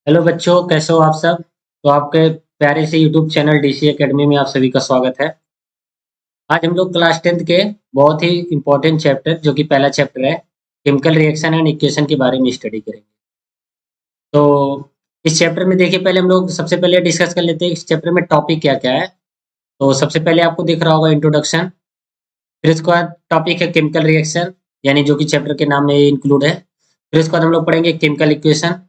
Hello बच्चों, कैसे हो आप सब। तो आपके प्यारे से यूट्यूब चैनल डीसी एकेडमी में आप सभी का स्वागत है। आज हम लोग क्लास 10th के बहुत ही इंपॉर्टेंट चैप्टर जो कि पहला चैप्टर है केमिकल रिएक्शन एंड इक्वेशन के बारे में स्टडी करेंगे। तो इस चैप्टर में देखिए, पहले हम लोग सबसे पहले डिस्कस कर लेते हैं इस चैप्टर में टॉपिक क्या क्या है। तो सबसे पहले आपको दिख रहा होगा इंट्रोडक्शन। फिर उसके बाद टॉपिक है केमिकल रिएक्शन, यानी जो कि चैप्टर के नाम में इंक्लूड है। फिर उसके बाद हम लोग पढ़ेंगे केमिकल इक्वेशन।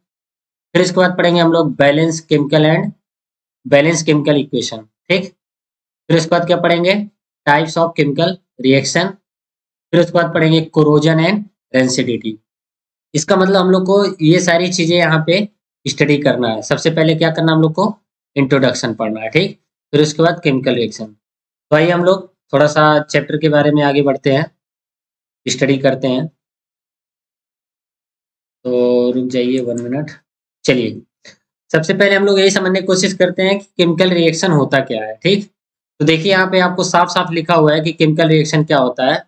फिर इसके बाद पढ़ेंगे हम लोग बैलेंस केमिकल इक्वेशन। ठीक। फिर उसके बाद क्या पढ़ेंगे, टाइप्स ऑफ केमिकल रिएक्शन। फिर उसके बाद पढ़ेंगे कोरोजन एंड रेंसिडिटी। इसका मतलब हम लोग को ये सारी चीजें यहाँ पे स्टडी करना है। सबसे पहले क्या करना है, हम लोग को इंट्रोडक्शन पढ़ना है। ठीक। फिर उसके बाद केमिकल रिएक्शन। तो आइए हम लोग थोड़ा सा चैप्टर के बारे में आगे बढ़ते हैं, स्टडी करते हैं। तो रुक जाइए 1 मिनट। चलिए, सबसे पहले हम लोग यही समझने की कोशिश करते हैं कि केमिकल रिएक्शन होता क्या है। ठीक। तो देखिए, यहाँ पे आपको साफ साफ लिखा हुआ है कि केमिकल रिएक्शन क्या होता है।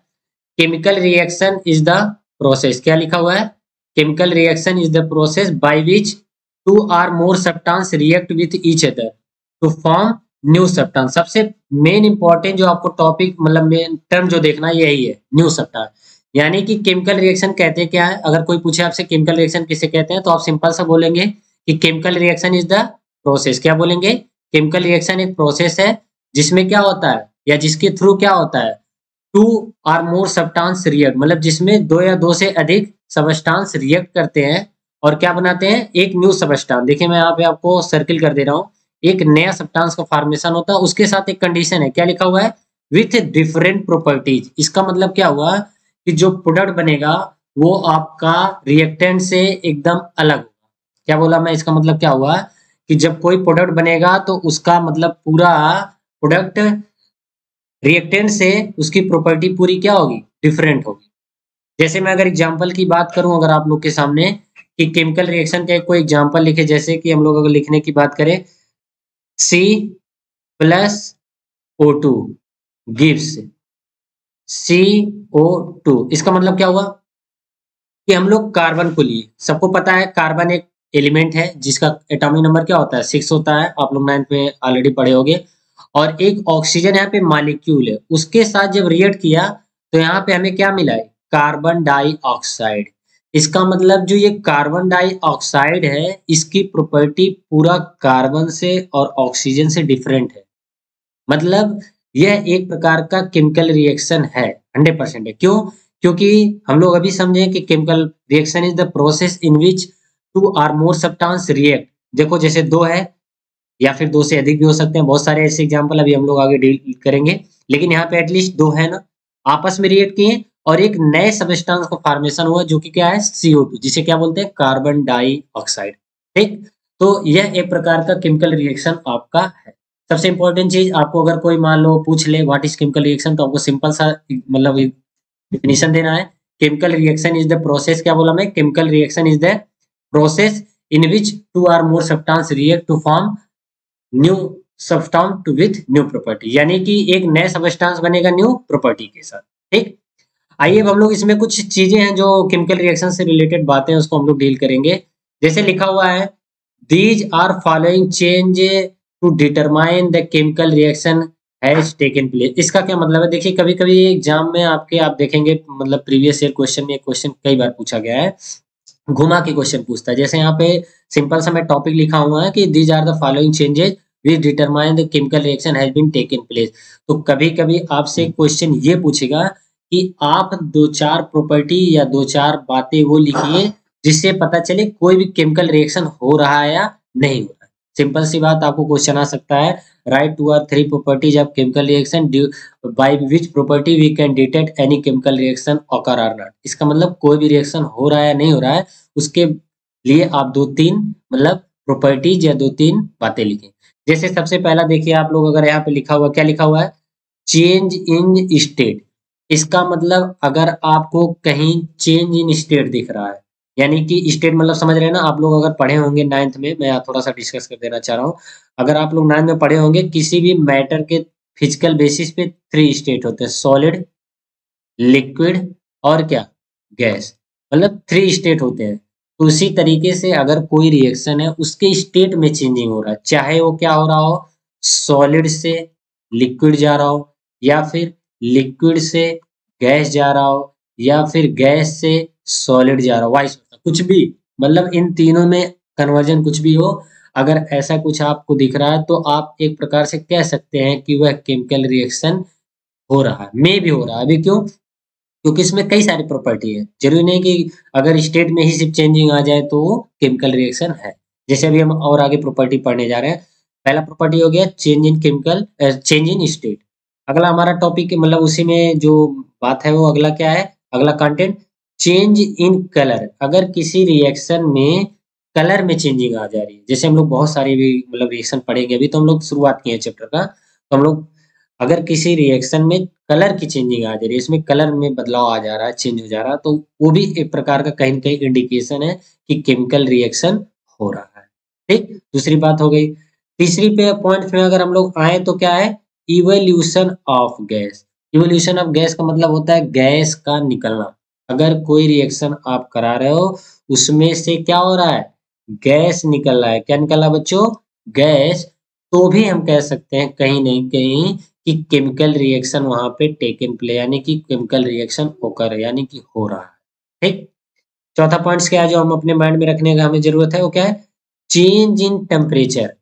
Chemical reaction is the process, क्या लिखा हुआ है, chemical reaction is the process by which two or more substance react with each other to form new substance. सबसे मेन इंपॉर्टेंट जो आपको टॉपिक मतलब मेन टर्म जो देखना है यही है, न्यू सब्सटेंस। यानी कि केमिकल रिएक्शन कहते हैं क्या है। अगर कोई पूछे आपसे केमिकल रिएक्शन किसे कहते हैं, तो आप सिंपल सा बोलेंगे कि chemical reaction is the process. क्या बोलेंगे, केमिकल रिएक्शन एक प्रोसेस है जिसमें क्या होता है या जिसके थ्रू क्या होता है, two or more substance react, मतलब जिसमें दो या दो से अधिक सब्सटेंस रिएक्ट करते हैं और क्या बनाते हैं, एक न्यू सब्सटेंस। देखिए, मैं यहाँ पे आपको सर्किल कर दे रहा हूँ। एक नया सब्सटेंस का फॉर्मेशन होता है, उसके साथ एक कंडीशन है, क्या लिखा हुआ है, विथ डिफरेंट प्रॉपर्टीज। इसका मतलब क्या हुआ कि जो प्रोडक्ट बनेगा वो आपका रिएक्टेंट से एकदम अलग होगा। क्या बोला मैं, इसका मतलब क्या हुआ कि जब कोई प्रोडक्ट बनेगा तो उसका मतलब पूरा प्रोडक्ट रिएक्टेंट से उसकी प्रॉपर्टी पूरी क्या होगी, डिफरेंट होगी। जैसे मैं अगर एग्जांपल की बात करूं अगर आप लोग के सामने कि केमिकल रिएक्शन का कोई एग्जांपल लिखे, जैसे कि हम लोग अगर लिखने की बात करें, C plus O two gives C O two. इसका मतलब क्या हुआ कि हम लोग कार्बन को लिए, सबको पता है कार्बन एक एलिमेंट है जिसका एटॉमिक नंबर क्या होता है, 6 होता है। आप लोग 9th में ऑलरेडी पढ़े होंगे। और एक ऑक्सीजन यहाँ पे मॉलिक्यूल है, उसके साथ जब रिएक्ट किया तो यहाँ पे हमें क्या मिला है, कार्बन डाइऑक्साइड। इसका मतलब जो ये कार्बन डाइऑक्साइड है इसकी प्रॉपर्टी पूरा कार्बन से और ऑक्सीजन से डिफरेंट है। मतलब यह एक प्रकार का केमिकल रिएक्शन है, 100% है। क्यों? क्योंकि हम लोग अभी समझे कि chemical reaction is the process in which two or more substance react. देखो, जैसे दो है या फिर दो से अधिक भी हो सकते हैं, बहुत सारे ऐसे एग्जांपल अभी हम लोग आगे डील करेंगे। लेकिन यहाँ पे एटलीस्ट दो है ना, आपस में रिएक्ट किए और एक नए सब्सटेंस का फॉर्मेशन हुआ जो कि क्या है, CO2, जिसे क्या बोलते हैं, कार्बन डाइऑक्साइड। ठीक। तो यह एक प्रकार का केमिकल रिएक्शन आपका है। सबसे इंपॉर्टेंट चीज, आपको अगर कोई मान लो पूछ ले व्हाट इज केमिकल रिएक्शन, तो आपको सिंपल सा मतलब डेफिनेशन देना है। Chemical reaction is the process, क्या बोला मैं, chemical reaction is the process in which two or more substance react to form new substance with new property. यानी कि एक नए सब्सटेंस बनेगा न्यू प्रॉपर्टी के साथ। ठीक। आइए, अब हम लोग इसमें कुछ चीजें हैं जो केमिकल रिएक्शन से रिलेटेड बातें हैं, उसको हम लोग डील करेंगे। जैसे लिखा हुआ है, these are following change to determine the chemical reaction has taken place. इसका क्या मतलब है, देखिए कभी कभी एग्जाम में आपके आप देखेंगे मतलब प्रीवियस ईयर क्वेश्चन में क्वेश्चन कई बार पूछा गया है, घुमा के क्वेश्चन पूछता है। जैसे यहाँ पे सिंपल सा मैं टॉपिक लिखा हुआ है कि these are the following changes which determine the chemical reaction has been taken place. तो कभी कभी आपसे क्वेश्चन ये पूछेगा कि आप दो चार प्रॉपर्टी या दो चार बातें वो लिखिए जिससे पता चले कोई भी केमिकल रिएक्शन हो रहा है या नहीं हो रहा है। सिंपल सी बात, आपको क्वेश्चन आ सकता है, right 2 or 3 properties of chemical reaction by which property we can detect any chemical reaction occur or not. इसका मतलब कोई भी रिएक्शन हो रहा है या नहीं हो रहा है, उसके लिए आप 2-3 मतलब प्रॉपर्टीज या 2-3 बातें लिखें। जैसे सबसे पहला देखिए, आप लोग अगर यहाँ पे लिखा हुआ, क्या लिखा हुआ है, चेंज इन स्टेट। इसका मतलब अगर आपको कहीं चेंज इन स्टेट दिख रहा है, यानी कि स्टेट मतलब समझ रहे हैं ना आप लोग, अगर पढ़े होंगे 9th में, मैं थोड़ा सा डिस्कस कर देना चाह रहा हूँ। अगर आप लोग 9th में पढ़े होंगे, किसी भी मैटर के फिजिकल बेसिस पे 3 स्टेट होते हैं, सॉलिड, लिक्विड और क्या, गैस। मतलब 3 स्टेट होते हैं। तो उसी तरीके से अगर कोई रिएक्शन है उसके स्टेट में चेंजिंग हो रहा है, चाहे वो क्या हो रहा हो, सॉलिड से लिक्विड जा रहा हो, या फिर लिक्विड से गैस जा रहा हो, या फिर गैस से सॉलिड जा रहा हो, वाइस कुछ भी, मतलब इन तीनों में कन्वर्जन कुछ भी हो, अगर ऐसा कुछ आपको दिख रहा है तो आप एक प्रकार से कह सकते हैं कि वह केमिकल रिएक्शन हो रहा है, मे भी हो रहा है। अभी क्यों? क्योंकि इसमें कई सारी प्रॉपर्टी है, जरूरी नहीं कि अगर स्टेट में ही सिर्फ चेंजिंग आ जाए तो वो केमिकल रिएक्शन है। जैसे अभी हम और आगे प्रॉपर्टी पढ़ने जा रहे हैं। पहला प्रॉपर्टी हो गया change in chemical, change in state. अगला हमारा टॉपिक मतलब उसी में जो बात है वो अगला क्या है, अगला कंटेंट चेंज इन कलर। अगर किसी रिएक्शन में कलर में चेंजिंग आ जा रही है, जैसे हम लोग बहुत सारे भी मतलब रिएक्शन पढ़ेंगे, अभी तो हम लोग शुरुआत किए हैं चैप्टर का, तो हम लोग अगर किसी रिएक्शन में कलर की चेंजिंग आ जा रही है, इसमें कलर में बदलाव आ जा रहा है, चेंज हो जा रहा है, तो वो भी एक प्रकार का कहीं न कहीं इंडिकेशन है कि केमिकल रिएक्शन हो रहा है। ठीक? दूसरी बात हो गई। तीसरी पे पॉइंट में अगर हम लोग आए तो क्या है? Evolution of gas. Evolution of gas का मतलब होता है गैस का निकलना। अगर कोई रिएक्शन आप करा रहे हो, उसमें से क्या हो रहा है? गैस निकल रहा है। क्या निकल रहा है बच्चों? गैस। तो भी हम कह सकते हैं कहीं नहीं कहीं कि केमिकल रिएक्शन वहां पे टेकन प्ले, यानी कि केमिकल रिएक्शन ओकर यानी कि हो रहा है। ठीक? चौथा पॉइंट क्या है जो हम अपने माइंड में रखने का हमें जरूरत है, वो क्या है? Change in temperature.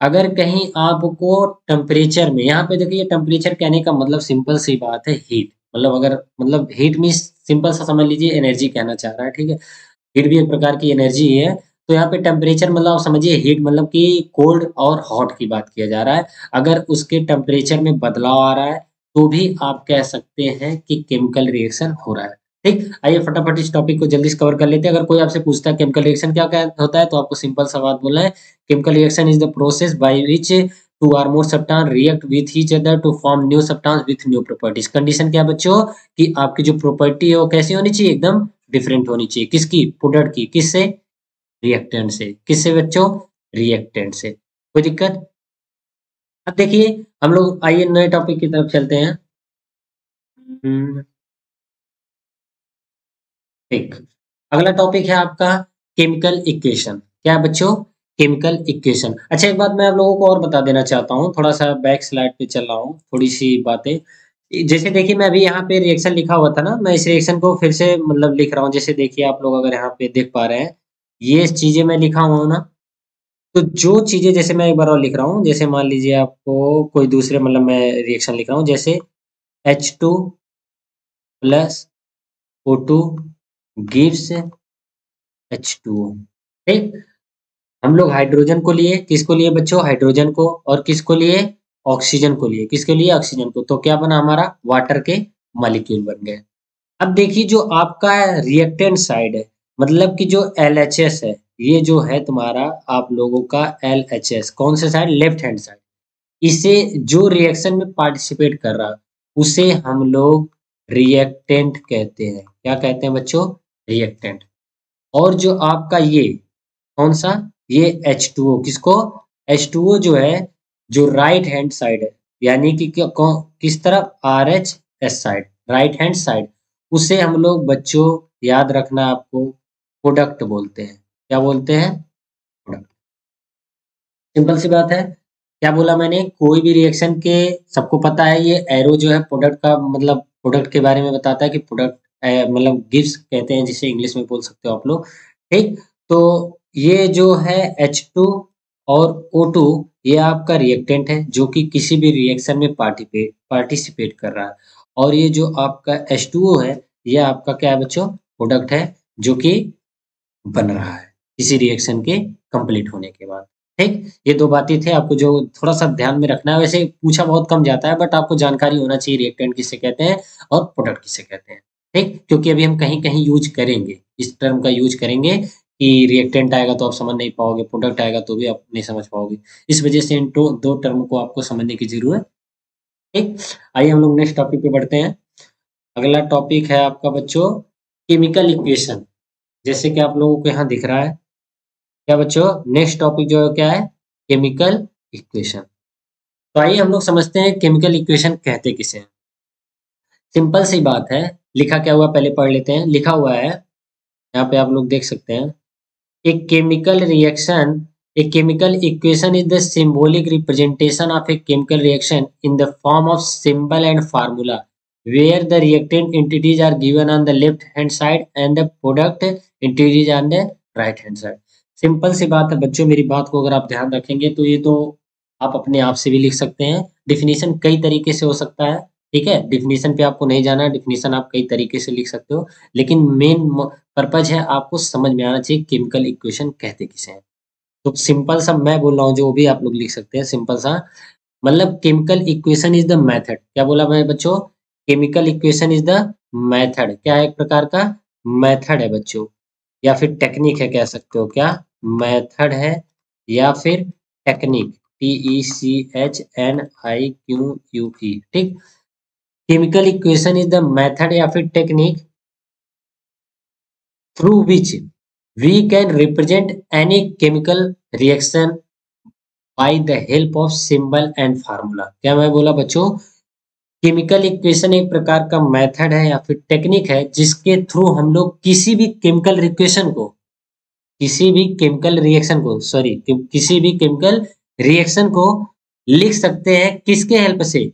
अगर कहीं आपको टेम्परेचर में, यहाँ पे देखिए टेम्परेचर कहने का मतलब सिंपल सी बात है हीट, मतलब अगर मतलब हीट मीन्स सिंपल सा समझ लीजिए एनर्जी कहना चाह रहा है। ठीक है? हीट भी एक प्रकार की एनर्जी ही है। तो यहाँ पे टेम्परेचर मतलब आप समझिए हीट मतलब कि कोल्ड और हॉट की बात किया जा रहा है। अगर उसके टेम्परेचर में बदलाव आ रहा है तो भी आप कह सकते हैं कि केमिकल रिएक्शन हो रहा है। ठीक? आइए फटाफट इस टॉपिक को जल्दी से कवर कर लेते हैं। अगर कोई आपसे पूछता है केमिकल रिएक्शन क्या होता है, तो आपको सिंपल सा बात बोलना है, chemical reaction is the process by which two or more substance react with each other to form new substance with new properties. Condition क्या है बच्चों? कि आपकी जो प्रॉपर्टी है वो कैसी होनी चाहिए? एकदम डिफरेंट होनी चाहिए। किसकी? प्रोडक्ट की। किससे? रिएक्टेंट से। किससे बच्चों? रिएक्टेंट से। कोई दिक्कत? अब देखिए हम लोग आइए नए टॉपिक की तरफ चलते हैं। हम्म, ठीक। अगला टॉपिक है आपका केमिकल इक्वेशन। क्या है बच्चों? Chemical equation. अच्छा एक बात मैं आप लोगों को और बता देना चाहता हूँ, थोड़ा सा बैक स्लाइड पे चल रहा हूँ, थोड़ी सी बातें। जैसे देखिए मैं अभी यहाँ पे रिएक्शन लिखा हुआ था ना, मैं इस रिएक्शन को फिर से मतलब लिख रहा हूँ। जैसे देखिए आप लोग अगर यहाँ पे देख पा रहे हैं, ये चीजें मैं लिखा हुआ हूँ ना, तो जो चीजें जैसे मैं एक बार और लिख रहा हूँ, जैसे मान लीजिए आपको कोई दूसरे मतलब मैं रिएक्शन लिख रहा हूँ, जैसे H2 plus O2 gives H2O। ठीक? हम लोग हाइड्रोजन को लिए, किसको लिए बच्चों? हाइड्रोजन को। और किसको लिए? ऑक्सीजन को लिए। किसके लिए? ऑक्सीजन को। तो क्या बना हमारा? वाटर के मॉलिक्यूल बन गए। अब देखिए जो आपका रिएक्टेंट साइड है, मतलब कि जो LHS है, ये जो है तुम्हारा आप लोगों का LHS, कौन से साइड? Left hand side. इसे जो रिएक्शन में पार्टिसिपेट कर रहा है उसे हम लोग रिएक्टेंट कहते हैं। क्या कहते हैं बच्चों? रिएक्टेंट। और जो आपका ये कौन सा? ये H2O। किसको? H2O जो है, जो राइट हैंड साइड है, यानी कि किस तरफ? RHS side, right hand side, उसे हम लोग बच्चों याद रखना आपको प्रोडक्ट बोलते हैं। क्या बोलते हैं? प्रोडक्ट। सिंपल सी बात है। क्या बोला मैंने? कोई भी रिएक्शन के, सबको पता है ये एरो जो है प्रोडक्ट का मतलब प्रोडक्ट के बारे में बताता है कि प्रोडक्ट मतलब गिव्स कहते हैं, जिसे इंग्लिश में बोल सकते हो आप लोग। ठीक? तो ये जो है H2 और O2, ये आपका रिएक्टेंट है जो कि किसी भी रिएक्शन में पार्टिसिपेट कर रहा है। और ये जो आपका H2O है, ये आपका क्या है बच्चों? प्रोडक्ट है जो कि बन रहा है किसी रिएक्शन के कंप्लीट होने के बाद। ठीक? ये दो बातें थे आपको जो थोड़ा सा ध्यान में रखना है। वैसे पूछा बहुत कम जाता है, बट आपको जानकारी होना चाहिए रिएक्टेंट किसे कहते हैं और प्रोडक्ट किसे कहते हैं। ठीक? क्योंकि अभी हम कहीं कहीं यूज करेंगे, इस टर्म का यूज करेंगे कि रिएक्टेंट आएगा तो आप समझ नहीं पाओगे, प्रोडक्ट आएगा तो भी आप नहीं समझ पाओगे। इस वजह से इन दो टर्म को आपको समझने की जरूरत। ठीक? आइए हम लोग नेक्स्ट टॉपिक पे बढ़ते हैं। अगला टॉपिक है आपका बच्चों केमिकल इक्वेशन। जैसे कि आप लोगों को यहाँ दिख रहा है। क्या बच्चों? नेक्स्ट टॉपिक जो है क्या है? Chemical equation. तो आइए हम लोग समझते हैं केमिकल इक्वेशन कहते किसे हैं। सिंपल सी बात है। लिखा क्या हुआ पहले पढ़ लेते हैं। लिखा हुआ है, यहाँ पे आप लोग देख सकते हैं, A chemical reaction, a chemical equation is the symbolic representation of a chemical reaction in the form of symbol and formula, where the reactant entities are given on the left hand side and the product entities on the right hand side. Simple सी बात है बच्चों, मेरी बात को अगर आप ध्यान रखेंगे तो ये तो आप अपने आप से भी लिख सकते हैं। डिफिनीशन कई तरीके से हो सकता है, ठीक है। डिफिनीशन पे आपको नहीं जाना है, डिफिनीशन आप कई तरीके से लिख सकते हो, लेकिन मेन पर्पज है आपको समझ में आना चाहिए केमिकल इक्वेशन कहते किसे हैं। तो सिंपल सा मैं बोल रहा हूँ, जो भी आप लोग लिख सकते हैं सिंपल सा, मतलब chemical equation is the method. क्या बोला मैं बच्चों? Chemical equation is the method. क्या है? एक प्रकार का मेथड है बच्चों, या फिर टेक्निक है, कह सकते हो। क्या मेथड है या फिर टेक्निक, TECHNIQUE, ठीक। Chemical equation is the method या फिर technique through which we can represent any chemical reaction by the help of symbol and formula। क्या मैं बोला बच्चों? केमिकल इक्वेशन एक प्रकार का मेथड है या फिर टेक्निक है जिसके थ्रू हम लोग किसी भी केमिकल रिएक्शन को, किसी भी केमिकल रिएक्शन को, सॉरी, किसी भी केमिकल रिएक्शन को लिख सकते हैं किसके हेल्प से?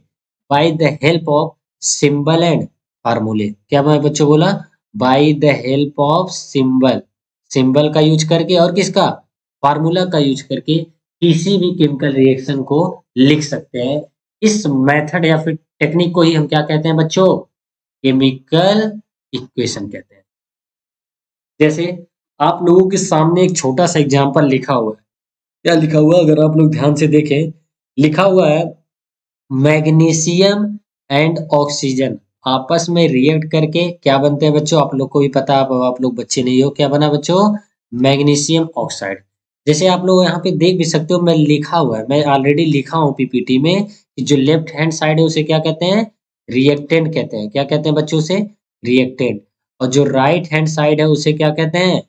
By the help of symbol and फार्मूले। क्या मैं बच्चों बोला? By the help of symbol, symbol का यूज करके, और किसका? फार्मूला का यूज करके किसी भी केमिकल रिएक्शन को लिख सकते हैं। इस मेथड या फिर टेक्निक को ही हम क्या कहते हैं बच्चों? केमिकल इक्वेशन कहते हैं। जैसे आप लोगों के सामने एक छोटा सा एग्जांपल लिखा हुआ है। क्या लिखा हुआ है? अगर आप लोग ध्यान से देखें, लिखा हुआ है मैग्नीशियम एंड ऑक्सीजन आपस में रिएक्ट करके क्या बनते हैं बच्चों? आप लोग को भी पता है, आप लोग बच्चे नहीं हो। क्या बना बच्चों? Magnesium oxide. जैसे आप लोग यहाँ पे देख भी सकते हो, मैं लिखा हुआ है, मैं ऑलरेडी लिखा हूँ पीपीटी में कि जो लेफ्ट हैंड साइड है उसे क्या कहते हैं? रिएक्टेंट कहते हैं। क्या कहते हैं बच्चों? उसे रिएक्टेंट। और जो राइट हैंड साइड है उसे क्या कहते हैं?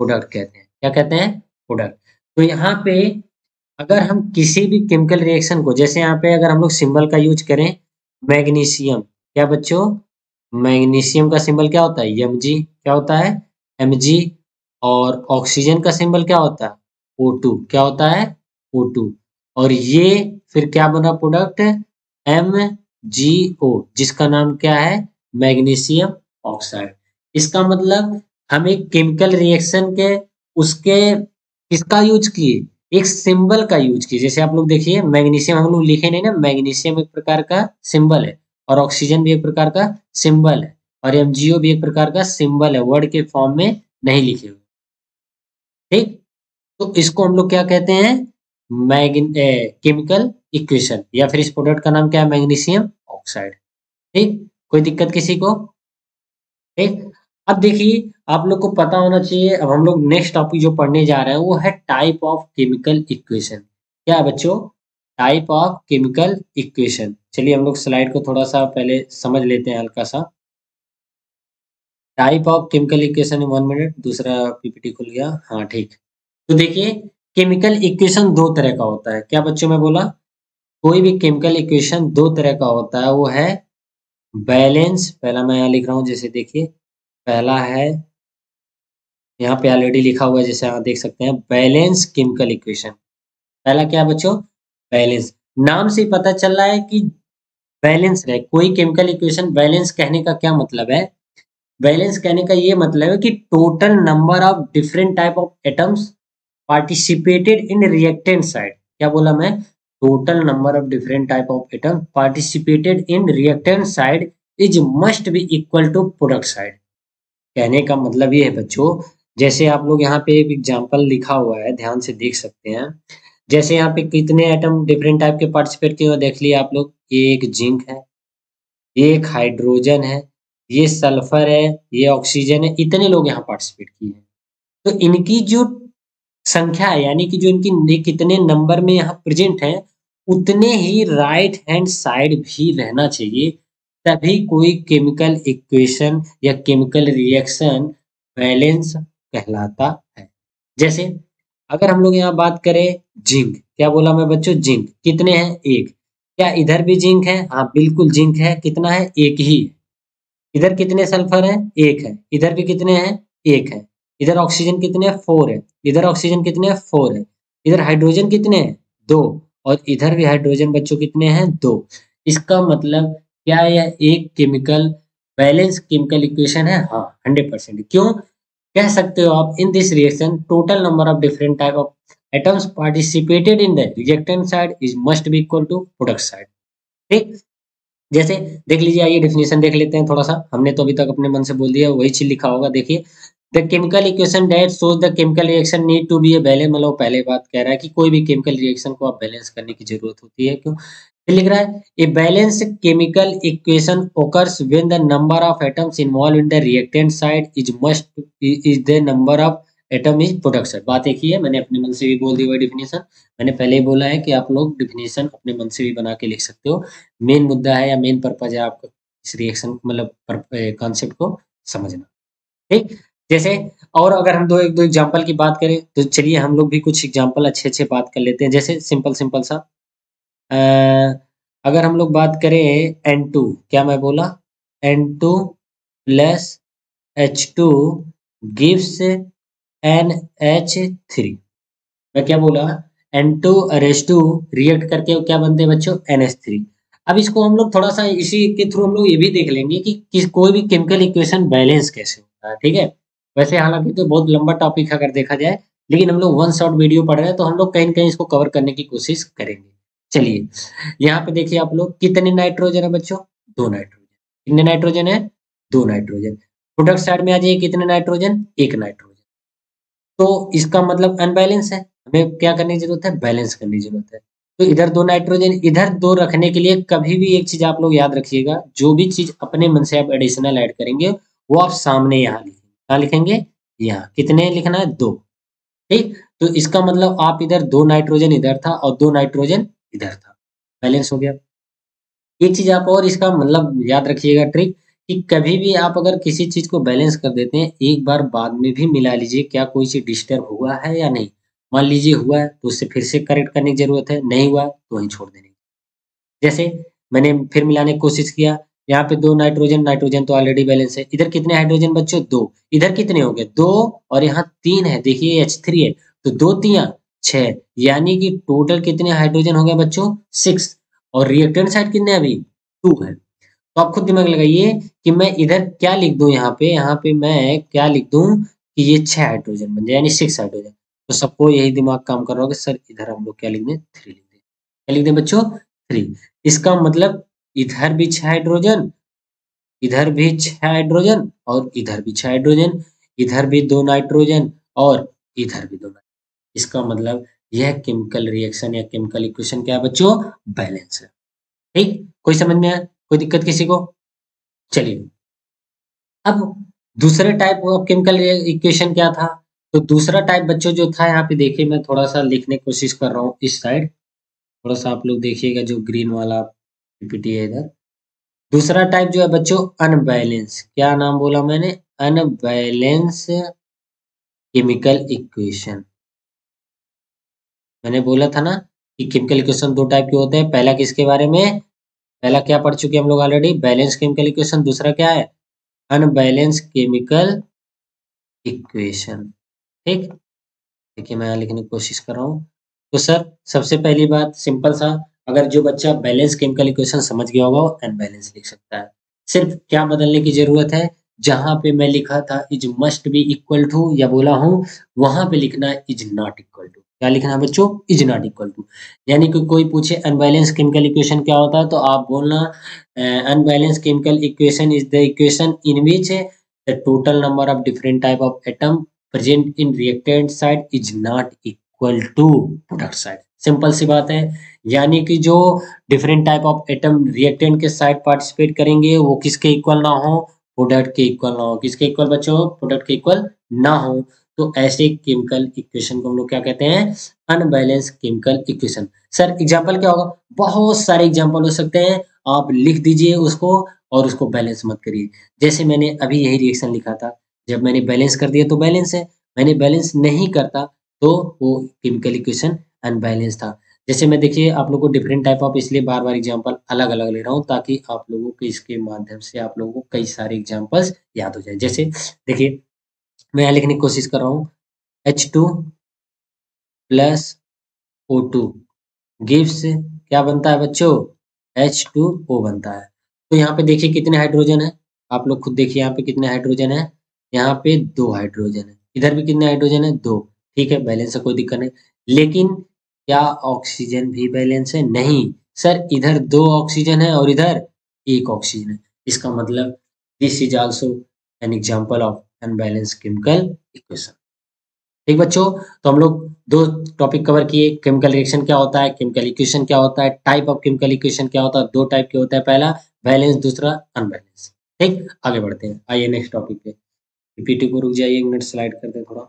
प्रोडक्ट कहते हैं। क्या कहते हैं? प्रोडक्ट। तो यहाँ पे अगर हम किसी भी केमिकल रिएक्शन को, जैसे यहाँ पे अगर हम लोग सिंबल का यूज करें मैग्नीशियम, क्या बच्चों? मैग्नीशियम का सिंबल क्या होता है? Mg। क्या होता है? Mg। और ऑक्सीजन का सिंबल क्या होता है? O2। क्या होता है? O2। और ये फिर क्या बना प्रोडक्ट? MgO, जिसका नाम क्या है? Magnesium oxide. इसका मतलब हम एक केमिकल रिएक्शन के उसके किसका यूज किए? एक सिंबल का यूज किए। जैसे आप लोग देखिए मैग्नीशियम हम लोग लिखे नहीं ना, मैग्नीशियम एक प्रकार का सिंबल है और ऑक्सीजन भी एक प्रकार का सिंबल है और MgO भी एक प्रकार का सिंबल है, वर्ड के फॉर्म में नहीं लिखे हुए, ठीक। तो इसको हम लोग क्या कहते हैं? केमिकल इक्वेशन, या फिर इस प्रोडक्ट का नाम क्या है? मैग्नीशियम ऑक्साइड, ठीक। कोई दिक्कत किसी को? ठीक। अब देखिए आप लोग को पता होना चाहिए, अब हम लोग नेक्स्ट टॉपिक जो पढ़ने जा रहे हैं वो है टाइप ऑफ केमिकल इक्वेशन। क्या है बच्चों? Type of chemical equation. चलिए हम लोग स्लाइड को थोड़ा सा पहले समझ लेते हैं हल्का सा। Type of chemical equation, 1 minute, दूसरा पीपीटी खुल गया। हाँ ठीक। तो देखिए केमिकल इक्वेशन दो तरह का होता है। क्या बच्चों मैं बोला? कोई भी केमिकल इक्वेशन दो तरह का होता है। वो है बैलेंस, पहला मैं यहाँ लिख रहा हूँ, जैसे देखिए पहला है, यहाँ पे ऑलरेडी लिखा हुआ है जैसे आप देख सकते हैं, बैलेंस केमिकल इक्वेशन। पहला क्या है बच्चों? बैलेंस। नाम से ही पता चल रहा है कि बैलेंस रहे कोई केमिकल इक्वेशन। बैलेंस कहने का क्या मतलब है? बैलेंस कहने का ये मतलब है कि total number of different type of atoms participated in reactant side. क्या बोला मैं? Total number of different type of atom participated in reactant side is must be equal to product side. कहने का मतलब ये है बच्चों, जैसे आप लोग यहाँ पे एक एग्जांपल लिखा हुआ है, ध्यान से देख सकते हैं। जैसे यहाँ पे कितने एटम डिफरेंट टाइप के पार्टिसिपेट किए हुए देख लिए आप लोग। एक जिंक है, एक हाइड्रोजन है, ये सल्फर है, ये ऑक्सीजन है, इतने लोग यहाँ पार्टिसिपेट किए हैं। तो इनकी जो संख्या है, यानी कि जो इनकी कितने नंबर में यहाँ प्रेजेंट है, उतने ही राइट हैंड साइड भी रहना चाहिए, तभी कोई केमिकल इक्वेशन या केमिकल रिएक्शन बैलेंस कहलाता है। जैसे अगर हम लोग यहाँ बात करें जिंक, क्या बोला मैं बच्चों? जिंक कितने हैं? एक। क्या इधर भी जिंक है? हाँ बिल्कुल जिंक है। कितना है? एक ही। इधर कितने सल्फर है? एक है। इधर भी कितने हैं? एक है। इधर ऑक्सीजन कितने हैं? 4 है। इधर ऑक्सीजन कितने हैं 4 है, इधर हाइड्रोजन कितने हैं 2 और इधर भी हाइड्रोजन बच्चों कितने हैं 2। इसका मतलब क्या यह एक केमिकल बैलेंस केमिकल इक्वेशन है? हाँ 100%। क्यों कह सकते हो आप? In this reaction total number of different type of atoms participated in the reactant side is must be equal to product side. ठीक, जैसे देख लीजिए, आइए डेफिनेशन देख लेते हैं थोड़ा सा। हमने तो अभी तक अपने मन से बोल दिया, वही चीज लिखा होगा। देखिए, the chemical equation that shows the chemical reaction need to be a balance, मतलब पहले बात कह रहा है कि कोई भी केमिकल रिएक्शन को आप बैलेंस करने की जरूरत होती है। क्यों? फिर लिख रहा है a balance chemical equation occurs when the number of atoms involve in the reactant side is the number of atom is product side. बात एक ही है, मैंने अपने मन से भी बोल दी हुई डेफिनेशन। मैंने पहले ही बोला है कि आप लोग डेफिनेशन अपने मन से भी बना के लिख सकते हो। मेन मुद्दा है या मेन पर्पज है आपका इस रिएक्शन मतलब कॉन्सेप्ट को समझना। ठीक, जैसे और अगर हम एक दो एग्जांपल की बात करें तो चलिए हम लोग भी कुछ एग्जांपल अच्छे बात कर लेते हैं। जैसे सिंपल सिंपल सा अ, अगर हम लोग बात करें N2, क्या मैं बोला? N2 plus H2 gives NH3। मैं क्या बोला? N2 और H2 रिएक्ट करके क्या बनते हैं बच्चों? NH3। अब इसको हम लोग थोड़ा सा इसी के थ्रू हम लोग ये भी देख लेंगे कि कोई भी केमिकल इक्वेशन बैलेंस कैसे होता है। ठीक है, वैसे हालांकि तो बहुत लंबा टॉपिक है अगर देखा जाए, लेकिन हम लोग वन शॉट वीडियो पढ़ रहे हैं तो हम लोग कहीं न कहीं इसको कवर करने की कोशिश करेंगे। चलिए, यहाँ पे देखिए आप लोग, कितने नाइट्रोजन है बच्चों? 2 नाइट्रोजन। कितने नाइट्रोजन है? 2 नाइट्रोजन। प्रोडक्ट साइड में आ जाइए, कितने नाइट्रोजन? 1 नाइट्रोजन। तो इसका मतलब अनबैलेंस है, हमें क्या करने की जरूरत है? बैलेंस करने की जरूरत है। तो इधर 2 नाइट्रोजन, इधर 2 रखने के लिए कभी भी एक चीज आप लोग याद रखिएगा, जो भी चीज अपने मन से आप एडिशनल ऐड करेंगे वो आप सामने यहाँ लिखेंगे। कहाँ लिखेंगे? यहाँ। कितने लिखना है? 2। ठीक, तो इसका मतलब आप इधर 2 नाइट्रोजन इधर था और 2 नाइट्रोजन इधर था, बैलेंस हो गया। एक चीज आप और इसका मतलब याद रखिएगा ट्रिक, कि कभी भी आप अगर किसी चीज को बैलेंस कर देते हैं, एक बार बाद में भी मिला लीजिए क्या कोई चीज डिस्टर्ब हुआ है या नहीं। मान लीजिए हुआ है तो उससे फिर से करेक्ट करने की जरूरत है, नहीं हुआ तो वहीं छोड़ देने की। जैसे मैंने फिर मिलाने की कोशिश किया, यहाँ पे 2 नाइट्रोजन, नाइट्रोजन तो ऑलरेडी बैलेंस है। इधर कितने हाइड्रोजन बच्चों? 2। इधर कितने हो गए? 2 और यहाँ 3 है, देखिए H3 है, तो 2 तिया 6, यानी कि टोटल कितने हाइड्रोजन हो गए बच्चों? 6। और रिएक्टेंट साइड कितने अभी? 2 है। तो आप खुद दिमाग लगाइए कि मैं इधर क्या लिख दूं, यहाँ पे मैं क्या लिख दूं कि ये 6 हाइड्रोजन बन जाए, यानी 6 हाइड्रोजन। तो सबको यही दिमाग काम कर रहा होगा, सर इधर हम लोग क्या लिख दें? 3 लिख दें। क्या लिख दें बच्चों? 3। इसका मतलब इधर भी 6 हाइड्रोजन, इधर भी 6 हाइड्रोजन और इधर भी 6 हाइड्रोजन, इधर भी 2 नाइट्रोजन और इधर भी 2 नाइट्रोजन। इसका मतलब यह केमिकल रिएक्शन या केमिकल इक्वेशन क्या है बच्चों? बैलेंस है। ठीक, कोई समझ में आया? कोई दिक्कत किसी को? चलिए, अब दूसरे टाइप ऑफ केमिकल इक्वेशन क्या था? तो दूसरा टाइप बच्चों जो था, यहाँ पे देखिए मैं थोड़ा सा लिखने की कोशिश कर रहा हूँ इस साइड, थोड़ा सा आप लोग देखिएगा, जो ग्रीन वाला पीपीटी है इधर। दूसरा टाइप जो है बच्चों अनबैलेंस, क्या नाम बोला मैंने? Unbalance chemical equation. मैंने बोला था ना कि केमिकल इक्वेशन 2 टाइप के होते हैं। पहला किसके बारे में? पहला क्या पढ़ चुके हैं हम लोग ऑलरेडी? Balance chemical equation. दूसरा क्या है? Unbalance chemical equation. ठीक, देखिए मैं यहाँ लिखने की कोशिश कर रहा हूँ। तो सर सबसे पहली बात सिंपल सा, अगर जो बच्चा बैलेंस केमिकल इक्वेशन समझ गया होगा वो अनबैलेंस लिख सकता है। सिर्फ क्या बदलने की जरूरत है? जहां पे मैं लिखा था is must be equal to या बोला हूं, वहां पे लिखना है इज नॉट इक्वल टू। क्या लिखना है बच्चों? Is not equal to. यानी कि कोई पूछे अनबैलेंस केमिकल इक्वेशन क्या होता है, तो आप बोलना unbalance chemical equation is the equation in which the total number of different type of atom present in reactant side is not equal to product side. Simple सी बात है, यानी कि जो different type of atom reactant के side participate करेंगे वो किसके इक्वल ना हो? प्रोडक्ट के इक्वल ना हो। किसके इक्वल बच्चों? प्रोडक्ट के इक्वल ना हो। तो ऐसे केमिकल इक्वेशन को हम लोग क्या कहते हैं? Unbalance chemical equation. Sir example क्या होगा? बहुत सारे एग्जांपल हो सकते हैं, आप लिख दीजिए उसको और उसको बैलेंस मत करिए। जैसे मैंने अभी यही रिएक्शन लिखा था, जब मैंने बैलेंस कर दिया तो बैलेंस है, मैंने बैलेंस नहीं करता तो वो केमिकल इक्वेशन अनबैलेंस था। जैसे मैं देखिए आप लोगों को डिफरेंट टाइप ऑफ इसलिए बार-बार एग्जांपल अलग-अलग ले रहा हूँ ताकि आप लोगों को इसके माध्यम से आप लोगों को कई सारे एग्जांपल्स याद हो जाए। जैसे देखिए मैं यहाँ लिखने की कोशिश कर रहा हूँ H2 प्लस O2 गिव्स क्या बनता है बच्चों, H2O बनता है। तो यहाँ पे देखिए कितने हाइड्रोजन है, आप लोग खुद देखिए यहाँ पे कितने हाइड्रोजन है, यहाँ पे 2 हाइड्रोजन है, इधर भी कितने हाइड्रोजन है, 2। ठीक है, बैलेंस है, कोई दिक्कत नहीं। लेकिन क्या ऑक्सीजन भी बैलेंस है? नहीं सर, इधर 2 ऑक्सीजन है और इधर 1 ऑक्सीजन है। इसका मतलब this is also an example of unbalanced chemical equation. ठीक बच्चों, तो हम लोग 2 टॉपिक कवर किए, केमिकल रिएक्शन क्या होता है, केमिकल इक्वेशन क्या होता है, टाइप ऑफ केमिकल इक्वेशन क्या होता है। 2 टाइप के होता है, पहला बैलेंस, दूसरा अनबैलेंस। ठीक, आगे बढ़ते हैं, आइए नेक्स्ट टॉपिक पे। पीपीटी को रुक जाइए, 1 मिनट स्लाइड कर दें थोड़ा।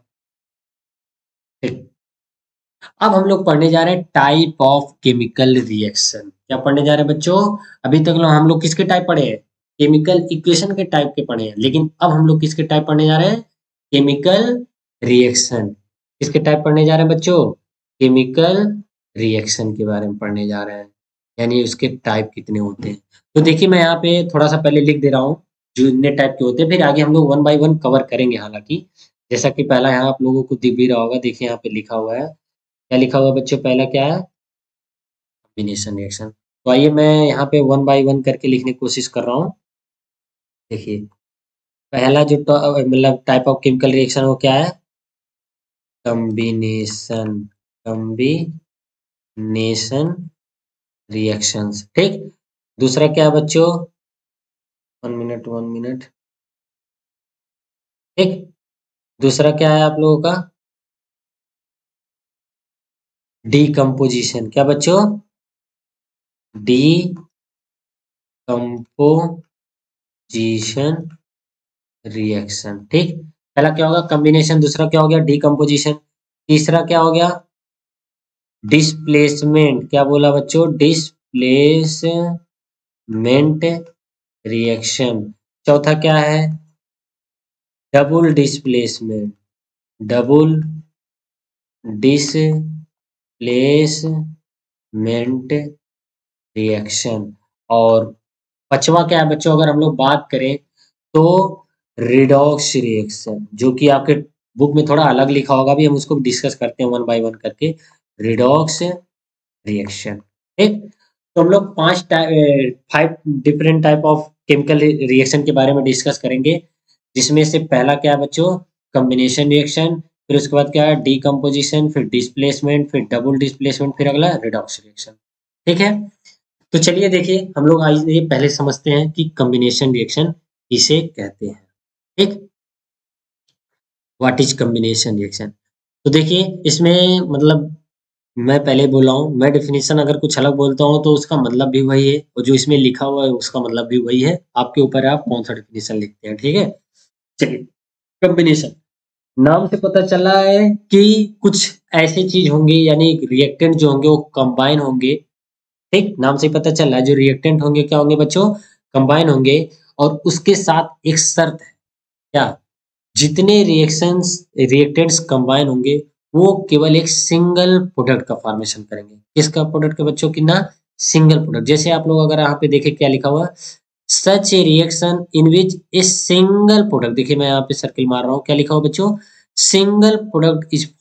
ठीक, अब हम लोग पढ़ने जा रहे हैं टाइप ऑफ केमिकल रिएक्शन। क्या पढ़ने जा रहे हैं बच्चों? अभी तक हम लोग किसके टाइप पढ़े हैं? केमिकल इक्वेशन के टाइप के पढ़े हैं, लेकिन अब हम लोग किसके टाइप पढ़ने जा रहे हैं? Chemical reaction. किसके टाइप पढ़ने जा रहे हैं बच्चों? केमिकल रिएक्शन के बारे में पढ़ने जा रहे हैं, यानी उसके टाइप कितने होते हैं। तो देखिए मैं यहाँ पे थोड़ा सा पहले लिख दे रहा हूँ जो इतने टाइप के होते हैं, फिर आगे हम लोग 1 बाय 1 कवर करेंगे। हालांकि जैसा कि पहला यहाँ आप लोगों को दिख भी रहा होगा, देखिए यहाँ पे लिखा हुआ है, क्या लिखा हुआ है बच्चों? पहला क्या है? Combination reaction. तो आइए मैं यहाँ पे 1 बाय 1 करके लिखने की कोशिश कर रहा हूँ। देखिए पहला जो मतलब टाइप ऑफ केमिकल रिएक्शन वो क्या है? Combination, combination reactions. ठीक, दूसरा क्या है बच्चों? 1 मिनट 1 मिनट। ठीक, दूसरा क्या है आप लोगों का? डीकम्पोजिशन। क्या बच्चों? Decomposition reaction. ठीक, पहला क्या होगा? कॉम्बिनेशन, दूसरा क्या हो गया? डीकम्पोजिशन, तीसरा क्या हो गया? डिस्प्लेसमेंट। क्या बोला बच्चों? Displacement reaction. चौथा क्या है? Double displacement, double displacement reaction. और पांचवा क्या है बच्चों? अगर हम लोग बात करें तो रिडॉक्स रिएक्शन, जो कि आपके बुक में थोड़ा अलग लिखा होगा, भी हम उसको डिस्कस करते हैं 1 बाय 1 करके। Redox reaction. ठीक, तो हम लोग 5 different type of chemical reaction के बारे में डिस्कस करेंगे, जिसमें से पहला क्या है बच्चों? कॉम्बिनेशन रिएक्शन, फिर उसके बाद क्या है? डीकम्पोजिशन, फिर डिस्प्लेसमेंट, फिर डबल डिस्प्लेसमेंट, फिर अगला रिडॉक्स रिएक्शन। ठीक है, तो चलिए देखिए हम लोग आज ये पहले समझते हैं कि कॉम्बिनेशन रिएक्शन किसे कहते हैं। ठीक, व्हाट इज कॉम्बिनेशन रिएक्शन? तो देखिए इसमें मतलब मैं पहले बोला हूँ, मैं डेफिनेशन अगर कुछ अलग बोलता हूँ तो उसका मतलब भी वही है, और जो इसमें लिखा हुआ है उसका मतलब भी वही है। आपके ऊपर है आप कौन सा डेफिनेशन लिखते हैं। ठीक है, चलिए कॉम्बिनेशन, नाम से पता चला है कि कुछ ऐसी चीज होंगी, यानी रिएक्टेंट जो होंगे वो कंबाइन होंगे। ठीक, नाम से पता चल रहा है जो रिएक्टेंट होंगे क्या होंगे बच्चों? कंबाइन होंगे। और उसके साथ एक शर्त है, क्या? जितने रिएक्टेंट्स कंबाइन होंगे वो केवल एक सिंगल प्रोडक्ट का फॉर्मेशन करेंगे। किसका प्रोडक्ट का बच्चों? कितना? Single product. जैसे आप लोग अगर यहाँ पे देखें क्या लिखा हुआ, such a reaction in which a single product, देखिए मैं यहाँ पे सर्किल मार रहा हूँ, क्या लिखा हुआ बच्चों? Single product is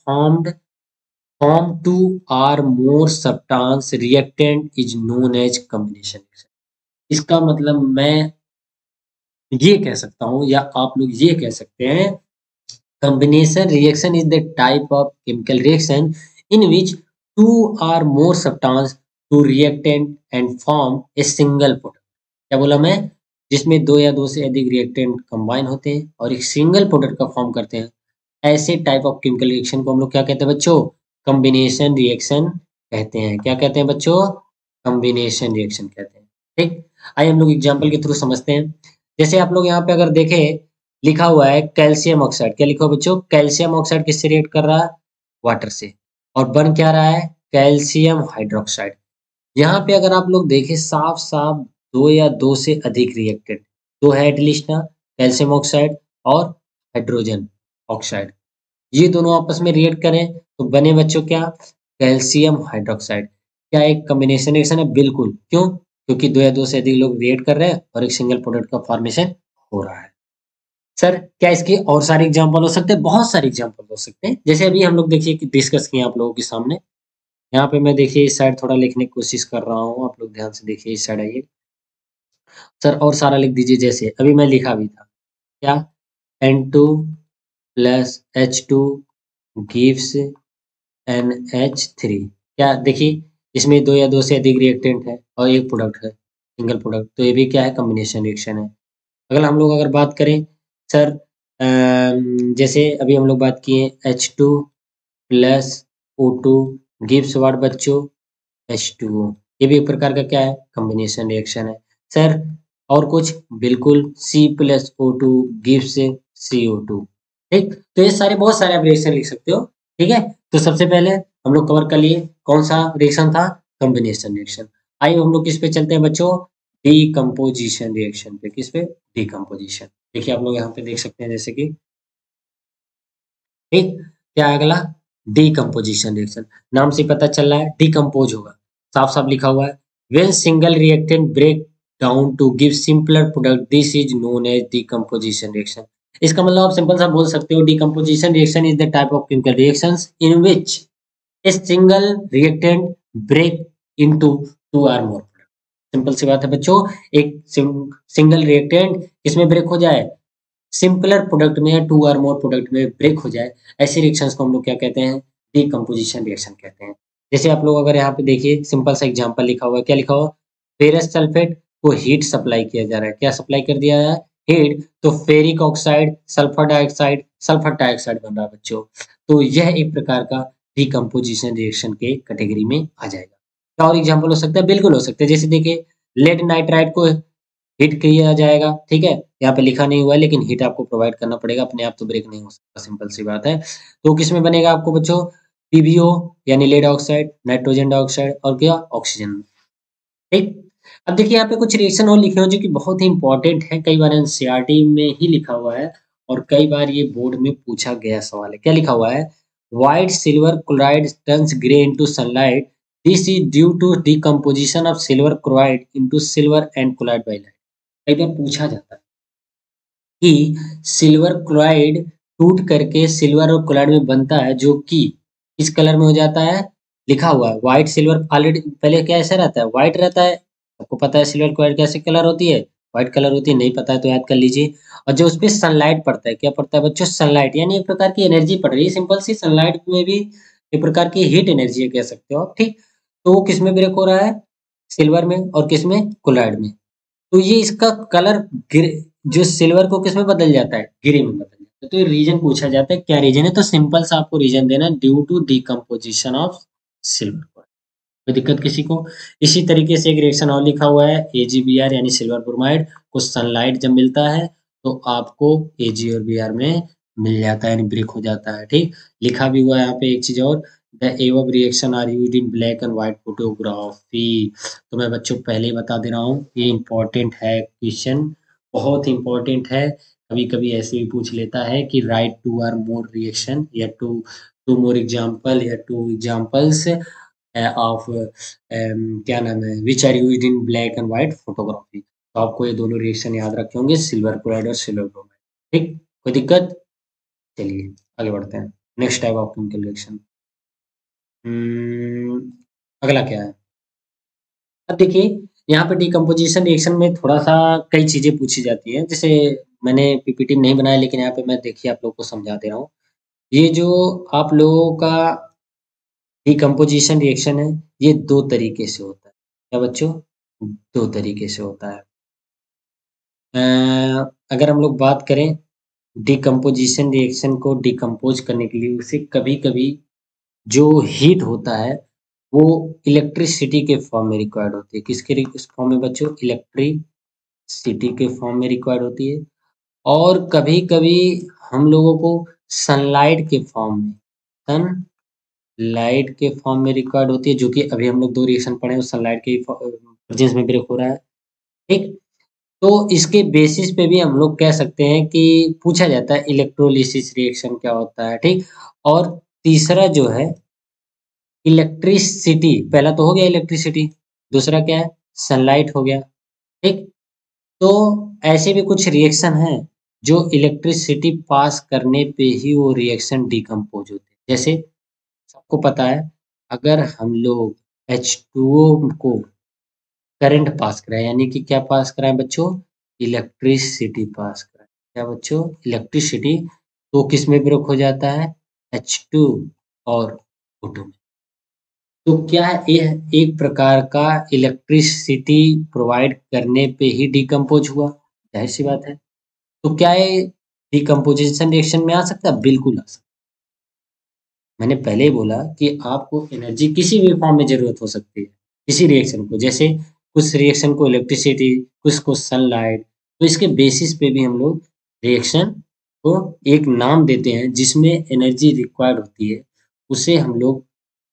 form two or more substance reactant is known as combination reaction। इसका मतलब मैं ये कह सकता हूँ, या आप लोग ये कह सकते हैं, combination reaction is the type of chemical reaction in which two or more substance to reactant and form a single product। क्या बोला मैं? जिसमें 2 या 2 से अधिक रिएक्टेंट कंबाइन होते हैं और एक सिंगल प्रोडक्ट का फॉर्म करते हैं, ऐसे टाइप ऑफ केमिकल रिएक्शन को हम लोग क्या कहते हैं बच्चों? कॉम्बिनेशन रिएक्शन कहते हैं। क्या कहते हैं बच्चों? कॉम्बिनेशन रिएक्शन कहते हैं। ठीक, आइए हम लोग एग्जांपल के थ्रू समझते हैं। जैसे आप लोग यहाँ पे अगर देखें, लिखा हुआ है कैल्शियम ऑक्साइड। क्या लिखा हुआ बच्चों? कैल्शियम ऑक्साइड किससे रिएक्ट कर रहा है? वाटर से। और बन क्या रहा है? Calcium hydroxide. यहाँ पे अगर आप लोग देखें साफ साफ 2 या 2 से अधिक रिएक्टेंट, 2 है एटलीस्ट ना, कैल्शियम ऑक्साइड और हाइड्रोजन ऑक्साइड, ये दोनों आपस में रिएक्ट करें तो बने बच्चों क्या? Calcium hydroxide. क्या एक कॉम्बिनेशन रिएक्शन है? बिल्कुल। क्यों? क्योंकि 2 या 2 से अधिक लोग रिएक्ट कर रहे हैं और एक सिंगल प्रोडक्ट का फॉर्मेशन हो रहा है। सर क्या इसके और सारे एग्जाम्पल हो सकते हैं? बहुत सारे एग्जाम्पल हो सकते हैं। जैसे अभी हम लोग देखिए कि डिस्कस किए आप लोगों के सामने। यहाँ पे मैं देखिए इस साइड थोड़ा लिखने की कोशिश कर रहा हूँ, आप लोग ध्यान से देखिए इस साइड आइए। सर और सारा लिख दीजिए जैसे अभी मैं लिखा भी था। क्या? N2 plus H2 gives NH3। क्या देखिए इसमें 2 या 2 से अधिक रिएक्टेंट है और एक प्रोडक्ट है, सिंगल प्रोडक्ट। तो ये भी क्या है? कॉम्बिनेशन रिएक्शन है। अगर हम लोग अगर बात करें सर जैसे अभी हम लोग बात किए H2 plus O2 gives what बच्चों? H2O। ये भी एक प्रकार का क्या है? कॉम्बिनेशन रिएक्शन है। सर और कुछ? बिल्कुल C plus O2 gives CO2। ठीक? तो ये सारे बहुत सारे आप रिएक्शन लिख सकते हो। ठीक है? तो सबसे पहले हम लोग कवर कर लिए कौन सा रिएक्शन था? Combination reaction. आइए हम लोग किस पे चलते हैं बच्चों? डीकम्पोजिशन रिएक्शन पे। किस पे? डीकम्पोजिशन। देखिए आप लोग यहाँ पे देख सकते हैं जैसे कि ठीक क्या है अगला? Decomposition reaction. नाम से पता चल रहा है डीकम्पोज होगा, साफ साफ लिखा हुआ है। When single reactant break down to give simpler product this is known as decomposition reaction. इसका मतलब आप सिंपल सा बोल सकते हो decomposition reaction is the type of chemical reactions in which a single reactant break into two or more. Simple सी बात है बच्चों, एक सिंगल रिएक्टेंट इसमें ब्रेक हो जाए, सिंपलर प्रोडक्ट में या टू और मोर प्रोडक्ट में ब्रेक हो जाए, ऐसे रिएक्शंस को हम लोग क्या कहते हैं? डीकम्पोजिशन रिएक्शन कहते हैं। जैसे आप लोग अगर यहाँ पे देखिए सिंपल सा एग्जांपल लिखा हुआ है, क्या लिखा हुआ? फेरस सल्फेट को हीट सप्लाई किया जा रहा है। क्या सप्लाई कर दिया है? हीट। तो फेरिक ऑक्साइड, सल्फर डाइऑक्साइड बन रहा है बच्चों। तो यह एक प्रकार का डीकम्पोजिशन रिएक्शन के कैटेगरी में आ जाएगा। क्या और एग्जाम्पल हो सकता है? बिल्कुल हो सकता है। जैसे देखिए लेड नाइट्राइड को हिट किया जाएगा, ठीक है? यहाँ पे लिखा नहीं हुआ है लेकिन हिट आपको प्रोवाइड करना पड़ेगा, अपने आप तो ब्रेक नहीं हो सकता, सिंपल सी बात है। तो किसमें बनेगा आपको बच्चों? पीबीओ यानी लेड ऑक्साइड, नाइट्रोजन डाइऑक्साइड और क्या? ऑक्सीजन। ठीक? अब देखिए यहाँ पे कुछ रिएक्शन और लिखे हुए हैं जो कि बहुत ही इंपॉर्टेंट है, कई बार एनसीईआरटी में ही लिखा हुआ है और कई बार ये बोर्ड में पूछा गया सवाल है। क्या लिखा हुआ है? White silver chloride turns grey into sunlight, this is due to decomposition of silver chloride into silver and chloride by light. कई बार पूछा जाता है कि सिल्वर क्लोराइड टूट करके सिल्वर और क्लोराइड में बनता है जो कि किस कलर में हो जाता है? लिखा हुआ है व्हाइट सिल्वर। ऑलरेडी पहले क्या ऐसा रहता है? व्हाइट रहता है। आपको पता है सिल्वर क्लोराइड कैसे कलर होती है? व्हाइट कलर होती है। नहीं पता है तो याद कर लीजिए। और जो उसपे सनलाइट पड़ता है, क्या पड़ता है बच्चों? सनलाइट, यानी एक प्रकार की एनर्जी पड़ रही है। सिंपल सी सनलाइट में भी एक प्रकार की हीट एनर्जी कह सकते हो आप। ठीक? तो वो किस में ब्रेक हो रहा है? सिल्वर में। और किस में? क्लोराइड में। तो ये इसका कलर ग्रे, जो सिल्वर को किस में बदल जाता है? ग्रे में बदल जाता है। तो ये रीजन पूछा जाता है, क्या रीजन है? तो सिंपल सा आपको रीजन देना, due to decomposition of silver. कोई दिक्कत किसी को? इसी तरीके से एक रिएक्शन और लिखा हुआ है AgBr यानी सिल्वर ब्रोमाइड को सनलाइट जब मिलता है तो आपको Ag और Br में मिल जाता है, यानी ब्रेक हो जाता है। ठीक? लिखा भी हुआ है यहाँ पे एक चीज और, the above reaction are used in black and white photography. तो मैं बच्चों पहले ही बता दे रहा हूँ, ये इंपॉर्टेंट है क्वेश्चन, बहुत इंपॉर्टेंट है। कभी कभी ऐसे भी पूछ लेता है कि write two or more reaction या टू मोर एग्जाम्पल या टू एग्जाम्पल्स ऑफ क्या नाम है, which are used in black and white photography. तो आपको ये दोनों रिएक्शन याद रखे होंगे, सिल्वर क्लोराइड और सिल्वर ब्रोमाइड। ठीक? कोई दिक्कत? चलिए आगे बढ़ते हैं। Next type of chemical reaction, अगला क्या है? अब देखिए यहाँ पे डिकम्पोजिशन रिएक्शन में थोड़ा सा कई चीजें पूछी जाती हैं। जैसे मैंने पीपीटी नहीं बनाया लेकिन यहाँ पे मैं देखिए आप लोग को समझा दे रहा हूँ। ये जो आप लोगों का डिकम्पोजिशन रिएक्शन है, ये दो तरीके से होता है। क्या बच्चों? दो तरीके से होता है। अ, अगर हम लोग बात करें डिकम्पोजिशन रिएक्शन को डिकम्पोज करने के लिए, उसे कभी-कभी जो हीट होता है वो इलेक्ट्रिसिटी के फॉर्म में रिक्वायर्ड होती है। किसके किस फॉर्म में बच्चों? इलेक्ट्रिसिटी के फॉर्म में रिक्वायर्ड होती है। और कभी-कभी हम लोगों को सनलाइट के फॉर्म में, सनलाइट के फॉर्म में रिक्वायर्ड होती है, जो कि अभी हम लोग दो रिएक्शन पढ़े हैं, वो सनलाइट के प्रेजेंस में ब्रेक हो रहा है। ठीक? तो इसके बेसिस पे भी हम लोग कह सकते हैं कि पूछा जाता है इलेक्ट्रोलिसिस रिएक्शन क्या होता है। ठीक? और तीसरा जो है इलेक्ट्रिसिटी, पहला तो हो गया इलेक्ट्रिसिटी, दूसरा क्या है? सनलाइट हो गया। ठीक? तो ऐसे भी कुछ रिएक्शन हैं जो इलेक्ट्रिसिटी पास करने पे ही वो रिएक्शन डिकम्पोज होते हैं। जैसे सबको पता है, अगर हम लोग H2O को करंट पास कराएं, यानी कि क्या पास कराएं बच्चों, इलेक्ट्रिसिटी पास कराएं। क्या बच्चों, इलेक्ट्रिसिटी, तो किस में ब्रेक हो जाता है, H2 और O2 में। तो क्या यह एक प्रकार का इलेक्ट्रिसिटी प्रोवाइड करने पे ही डिकम्पोज हुआ, जाहिर सी बात है। तो क्या ये डिकम्पोजिशन रिएक्शन में आ सकता है, बिल्कुल आ सकता है। मैंने पहले ही बोला कि आपको एनर्जी किसी भी फॉर्म में जरूरत हो सकती है, किसी रिएक्शन को, जैसे कुछ रिएक्शन को इलेक्ट्रिसिटी, कुछ को सनलाइट, तो इसके बेसिस पे भी हम लोग रिएक्शन को एक नाम देते हैं जिसमें एनर्जी रिक्वायर्ड होती है, उसे हम लोग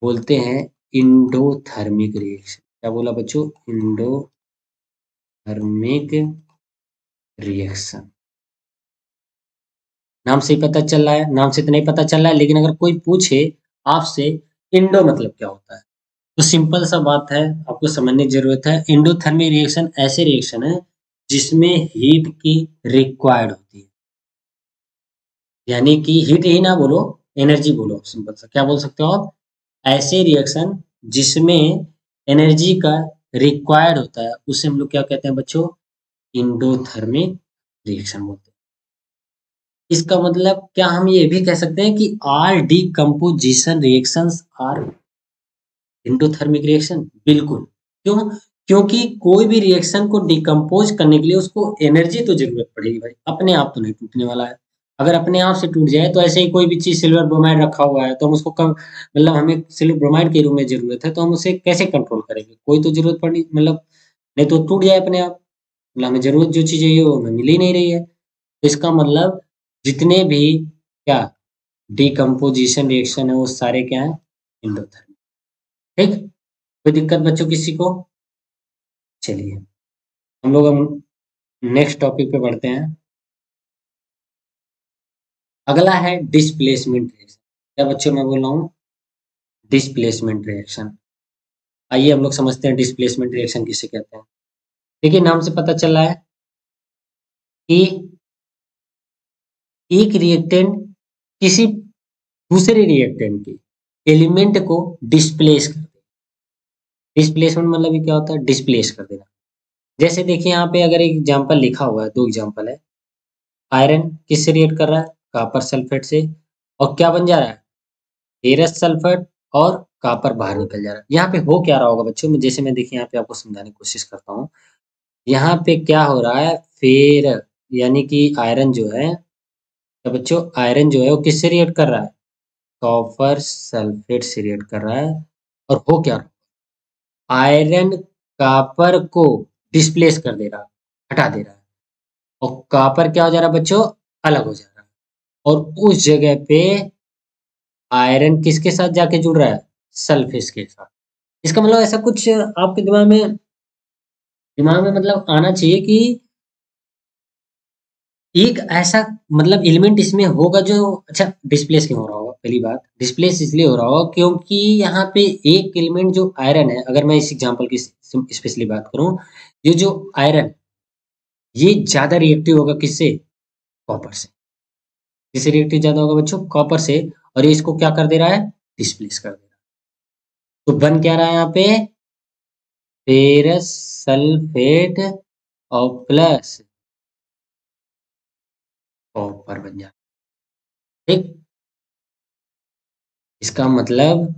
बोलते हैं इंडोथर्मिक रिएक्शन। क्या बोला बच्चों, इंडोथर्मिक रिएक्शन। नाम से ही पता चल रहा है, नाम से तो नहीं पता चल रहा है, लेकिन अगर कोई पूछे आपसे इंडो मतलब क्या होता है, तो सिंपल सा बात है, आपको समझने की जरूरत है। इंडोथर्मिक रिएक्शन ऐसे रिएक्शन है जिसमें हीट की रिक्वायर्ड होती है, यानी कि हीट ही ना बोलो, एनर्जी बोलो, सिंपल सा क्या बोल सकते हो आप, ऐसे रिएक्शन जिसमें एनर्जी का रिक्वायर्ड होता है, उसे हम लोग क्या कहते हैं बच्चों, इंडोथर्मिक रिएक्शन बोलते हैं। इसका मतलब क्या हम ये भी कह सकते हैं कि are decomposition reactions are endothermic reaction, बिल्कुल। क्यों, क्योंकि कोई भी रिएक्शन को डिकम्पोज करने के लिए उसको एनर्जी तो जरूरत पड़ेगी भाई, अपने आप तो नहीं टूटने वाला है। अगर अपने आप से टूट जाए, तो ऐसे ही कोई भी चीज सिल्वर ब्रोमाइड रखा हुआ है, तो हम उसको कम, मतलब हमें सिल्वर ब्रोमाइड के रूप में जरूरत है, तो हम उसे कैसे कंट्रोल करेंगे, कोई तो जरूरत पड़ी, मतलब नहीं तो टूट जाए अपने आप, मतलब हमें जरूरत जो चीज है वो हमें मिल ही नहीं रही है। तो इसका मतलब जितने भी क्या डिकम्पोजिशन रिएक्शन है वो सारे क्या है, इंडोथर्मिक। ठीक, कोई दिक्कत बच्चों किसी को, चलिए हम लोग हम नेक्स्ट टॉपिक पे बढ़ते हैं। अगला है डिस्प्लेसमेंट रिएक्शन। क्या बच्चों मैं बोल रहा हूँ, डिस्प्लेसमेंट रिएक्शन। आइए हम लोग समझते हैं डिस्प्लेसमेंट रिएक्शन किसे कहते हैं। देखिए नाम से पता चल रहा है कि एक रिएक्टेंट किसी दूसरे रिएक्टेंट के एलिमेंट को डिस्प्लेस कर दे। डिस्प्लेसमेंट मतलब ये क्या होता है, डिस्प्लेस कर देना। जैसे देखिए यहाँ पे अगर एक एग्जांपल लिखा हुआ है, दो एग्जांपल है, आयरन किससे रिएक्ट कर रहा है, कॉपर सल्फेट से, और क्या बन जा रहा है, फेरस सल्फेट, और कॉपर बाहर निकल जा रहा है। यहाँ पे हो क्या रहा होगा बच्चों में, जैसे मैं देखिए यहाँ पे आपको समझाने की कोशिश करता हूँ। यहाँ पे क्या हो रहा है, फेर, यानी कि आयरन जो है, तो बच्चों आयरन जो है वो किससे रिएक्ट कर रहा है, कॉपर सल्फेट से रिएक्ट कर रहा है। और हो क्या रहा है, आयरन कॉपर को डिस्प्लेस कर दे रहा है, हटा दे रहा है, और कॉपर क्या हो जा रहा है बच्चों, अलग हो जा रहा है, और उस जगह पे आयरन किसके साथ जाके जुड़ रहा है, सल्फेट के साथ। इसका मतलब ऐसा कुछ आपके दिमाग में मतलब आना चाहिए कि एक ऐसा मतलब एलिमेंट इसमें होगा जो, अच्छा डिस्प्लेस क्यों हो रहा होगा, पहली बात डिस्प्लेस इसलिए हो रहा होगा क्योंकि यहाँ पे एक एलिमेंट जो आयरन है, अगर मैं इस एग्जांपल की स्पेशली बात करूं, ये जो आयरन, ये ज्यादा रिएक्टिव होगा किससे, कॉपर से। किससे रिएक्टिव ज्यादा होगा बच्चों, कॉपर से, और ये इसको क्या कर दे रहा है, डिस्प्लेस कर दे रहा है। तो बन क्या रहा है यहाँ पे, फेरस सल्फेट और प्लस कॉपर बन जाता है। ठीक, इसका मतलब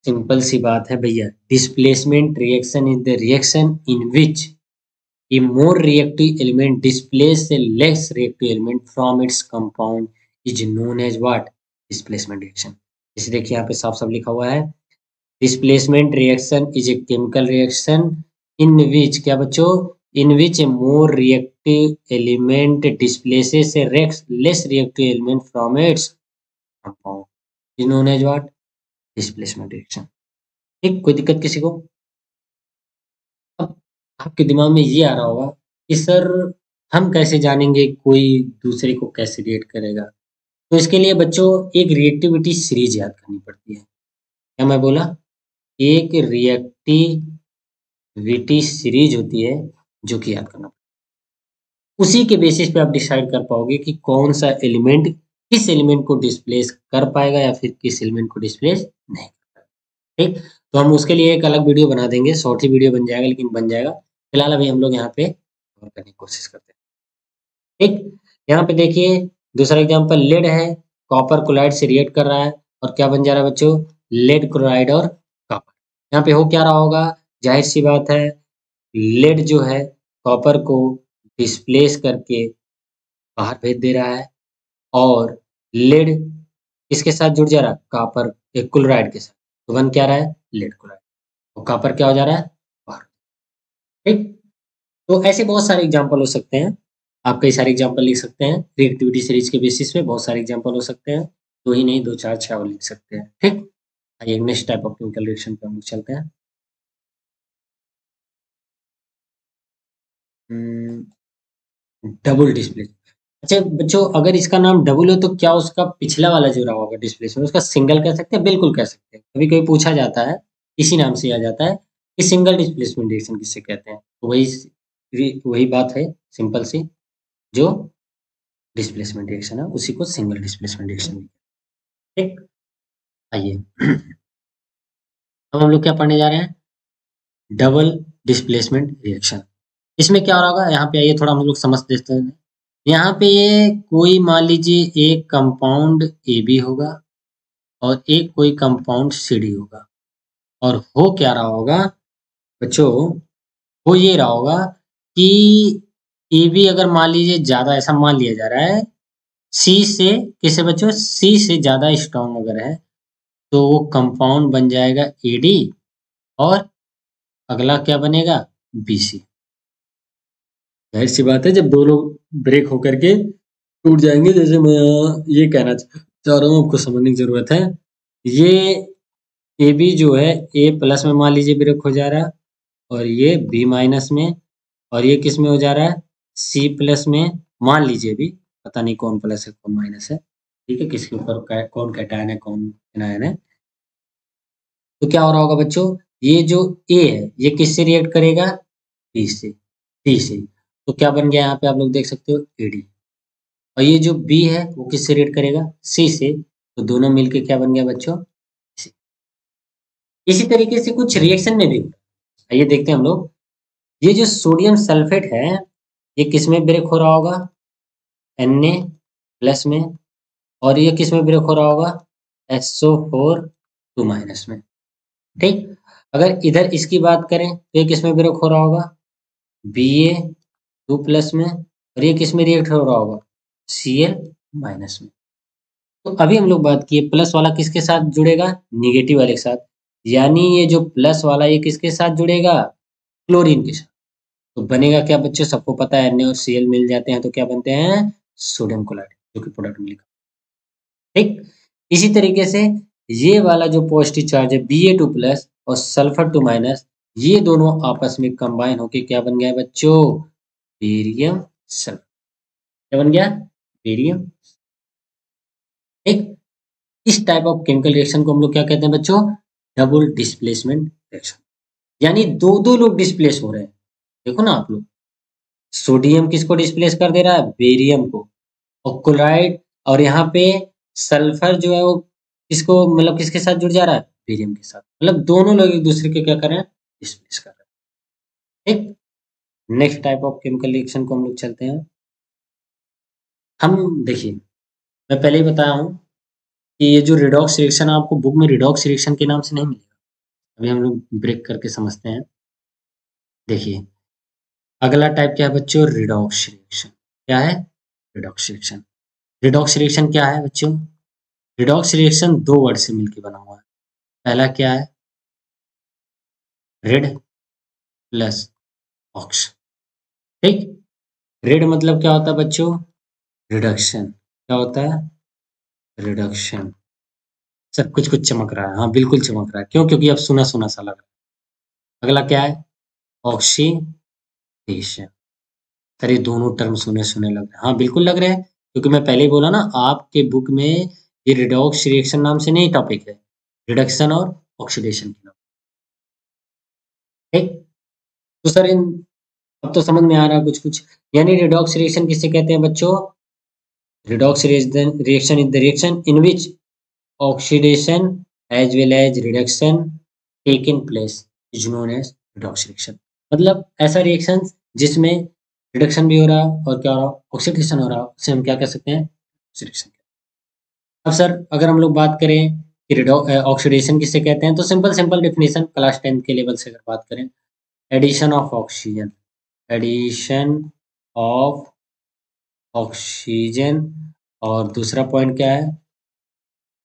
सिंपल सी बात है भैया, displacement reaction is the reaction in which A more reactive element displaces a less reactive element from its compound is known as what, displacement reaction। जैसे देखिए यहाँ पे साफ साफ लिखा हुआ है, displacement reaction is a chemical reaction in which, क्या बच्चों, in which a more reactive element displaces a less reactive element from its compound is known as what, displacement reaction। ठीक, कोई दिक्कत किसी को। अब आपके दिमाग में ये आ रहा होगा कि सर हम कैसे जानेंगे कोई दूसरे को कैसे रिएक्ट करेगा, तो इसके लिए बच्चों एक रिएक्टिविटी सीरीज याद करनी पड़ती है। क्या मैं बोला, एक रिएक्टिविटी सीरीज होती है जो कि याद करना पड़ता है। उसी के बेसिस पे आप डिसाइड कर पाओगे कि कौन सा एलिमेंट किस एलिमेंट को डिस्प्लेस कर पाएगा या फिर किस एलिमेंट को डिस्प्लेस नहीं कर पाएगा। ठीक, तो हम उसके लिए एक अलग वीडियो बना देंगे, शॉर्ट ही वीडियो बन जाएगा लेकिन बन जाएगा। फिलहाल अभी हम लोग यहाँ पे कवर करने की कोशिश करते हैं। ठीक, यहाँ पे देखिए दूसरा एग्जांपल लेड है, कॉपर क्लोराइड से रिएक्ट कर रहा है और क्या बन जा रहा है बच्चों, लेड क्लोराइड और कॉपर। यहाँ पे हो क्या रहा होगा, जाहिर सी बात है लेड जो है कॉपर को डिस्प्लेस करके बाहर भेज दे रहा है और लेड किसके साथ जुड़ जा रहा है, कॉपर एक क्लोराइड के साथ, तो बन क्या रहा है, लेड क्लोराइड, और कॉपर क्या हो जा रहा है, बाहर। ठीक, तो ऐसे बहुत सारे एग्जांपल हो सकते हैं, आप कई सारे एग्जांपल लिख सकते हैं रिएक्टिविटी सीरीज के बेसिस पे, बहुत सारे एग्जांपल हो सकते हैं, दो ही नहीं, दो चार छह और लिख सकते हैं। ठीक, आइए next type of chemical reaction पे हम लोग चलते हैं। Double display. अच्छा बच्चों, अगर इसका नाम डबल हो तो क्या उसका पिछला वाला जो रहा होगा डिस्प्लेसमेंट उसका सिंगल कह सकते हैं, बिल्कुल कह सकते हैं। कभी कभी पूछा जाता है, इसी नाम से आ जाता है कि सिंगल डिस्प्लेसमेंट रिएक्शन किससे कहते हैं, तो वही वही बात है सिंपल सी, जो डिस्प्लेसमेंट रिएक्शन है उसी को सिंगल डिस्प्लेसमेंट रिएक्शन। ठीक, आइए अब हम लोग क्या पढ़ने जा रहे हैं, डबल डिस्प्लेसमेंट रिएक्शन। इसमें क्या हो रहा होगा, यहाँ पे आइए थोड़ा हम लोग समझ देते हैं। यहाँ पे ये कोई मान लीजिए एक कंपाउंड ए बी होगा और एक कोई कंपाउंड सी डी होगा, और हो क्या रहा होगा बच्चों, हो ये रहा होगा कि ए बी अगर मान लीजिए ज्यादा, ऐसा मान लिया जा रहा है सी से, किसे बच्चों, सी से ज्यादा स्ट्रॉन्ग अगर है तो वो कंपाउंड बन जाएगा ए डी, और अगला क्या बनेगा, बी सी। जाहिर सी बात है जब दो लोग ब्रेक होकर के टूट जाएंगे, जैसे मैं ये कहना चाह रहा हूँ, आपको समझने की जरूरत है, ये ए बी जो है ए प्लस में मान लीजिए ब्रेक हो जा रहा है, और ये बी माइनस में, और ये किस में हो जा रहा है, सी प्लस में, मान लीजिए भी, पता नहीं कौन प्लस है कौन माइनस है, ठीक है, किसके ऊपर कौन कैटायन है कौन एनायन है। तो क्या हो रहा होगा बच्चों, ये जो ए है ये किससे रिएक्ट करेगा, बी से, डी से, तो क्या बन गया यहाँ पे आप लोग देख सकते हो एडी, और ये जो बी है वो किससे रिएक्ट करेगा, सी से, तो दोनों मिलके क्या बन गया बच्चों, C। इसी तरीके से कुछ रिएक्शन में भी, आइए देखते हैं हम लोग, ये जो सोडियम सल्फेट है ये किस में ब्रेक हो रहा होगा, Na प्लस में, और ये किस में ब्रेक हो रहा होगा, SO4 2 माइनस में। ठीक, अगर इधर इसकी बात करें तो ये किस में ब्रेक हो रहा होगा, Ba 2 प्लस में, और ये किस में रिएक्ट हो रहा होगा, Cl माइनस में। तो अभी हम लोग बात किए प्लस वाला किसके साथ जुड़ेगा, निगेटिव वाले के साथ, यानी ये जो प्लस वाला ये किसके साथ जुड़ेगा, क्लोरीन के साथ। तो बनेगा क्या बच्चों, सबको पता है Na और Cl मिल जाते हैं तो क्या बनते हैं, सोडियम क्लोराइड, जो कि प्रोडक्ट में लिखा। ठीक, इसी तरीके से ये वाला जो पॉजिटिव चार्ज है Ba2 प्लस और सल्फर 2 माइनस, ये दोनों आपस में कंबाइन होके क्या बन गया बच्चों, बेरियम सल्फर। क्या बन गया, बेरियम। ठीक, इस टाइप ऑफ केमिकल रिएक्शन को हम लोग क्या कहते हैं बच्चों, डबल डिस्प्लेसमेंट रिएक्शन, यानी दो दो लोग डिस्प्लेस हो रहे हैं। देखो ना आप लोग, सोडियम किसको डिस्प्लेस कर दे रहा है, बेरियम को, और क्लोराइड, और यहाँ पे सल्फर जो है वो किसको, मतलब किसके साथ जुड़ जा रहा है, बेरियम के साथ, मतलब दोनों लोग एक दूसरे के क्या कर रहे हैं, डिस्प्लेस कर रहे हैं। ठीक, next type of chemical reaction को हम लोग चलते हैं। हम देखिए, मैं पहले ही बताया हूँ कि ये जो रिडॉक्स रिएक्शन है आपको बुक में रिडॉक्स रिएक्शन के नाम से नहीं मिलेगा, अभी हम लोग ब्रेक करके समझते हैं। देखिए अगला टाइप क्या है बच्चों, रिडॉक्स रिएक्शन। क्या है, रिडॉक्स रिएक्शन। रिडॉक्स रिएक्शन क्या है बच्चों, रिडॉक्स रिएक्शन दो वर्ड से मिलकर बना हुआ है। पहला क्या है, रेड प्लस ऑक्स। ठीक, रेड मतलब क्या होता है बच्चों, रिडक्शन। क्या होता है, रिडक्शन। सब कुछ कुछ चमक रहा है, हाँ बिल्कुल चमक रहा है, क्यों, क्योंकि अब सुना सुना सा लग रहा है। अगला क्या है, ऑक्सीडेशन। सर ये दोनों टर्म सुने सुने लग रहे हैं, हाँ बिल्कुल लग रहे हैं, क्योंकि मैं पहले ही बोला ना आपके बुक में ये रिडॉक्स रिएक्शन नाम से नहीं टॉपिक है, रिडक्शन और ऑक्सीडेशन के नाम। ठीक, तो सर इन अब तो समझ में आ रहा है कुछ कुछ। यानी रिडॉक्स रिएक्शन किसे कहते हैं बच्चों? Redox reaction is the reaction in which oxidation as well as reduction taken place is known as redox reaction। मतलब ऐसा रिएक्शन जिसमें रिडक्शन भी हो रहा और क्या हो रहा, ऑक्सीडेशन हो रहा, उसे हम क्या कह सकते हैं? ऑक्सीडेशन। अब सर अगर हम लोग बात करें कि ऑक्सीडेशन किसे कहते हैं, तो सिंपल सिंपल डेफिनेशन क्लास 10 के लेवल से अगर बात करें, addition of oxygen, addition of oxygen, और दूसरा पॉइंट क्या है?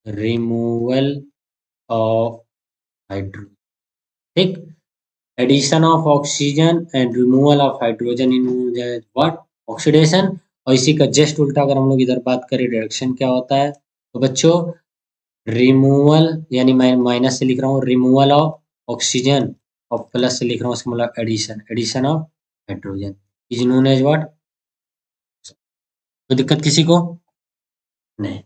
Removal of hydrogen. ठीक, addition of oxygen and removal of hydrogen in what? Oxidation. और इसी का जस्ट उल्टा अगर हम लोग इधर बात करें रिडक्शन क्या होता है, तो बच्चों रिमूवल, यानी मैं माइनस से लिख रहा हूँ रिमूवल ऑफ ऑक्सीजन, और प्लस से लिख रहा हूँ उसका मतलब addition, addition of hydrogen is known as what? कोई दिक्कत किसी को? नहीं।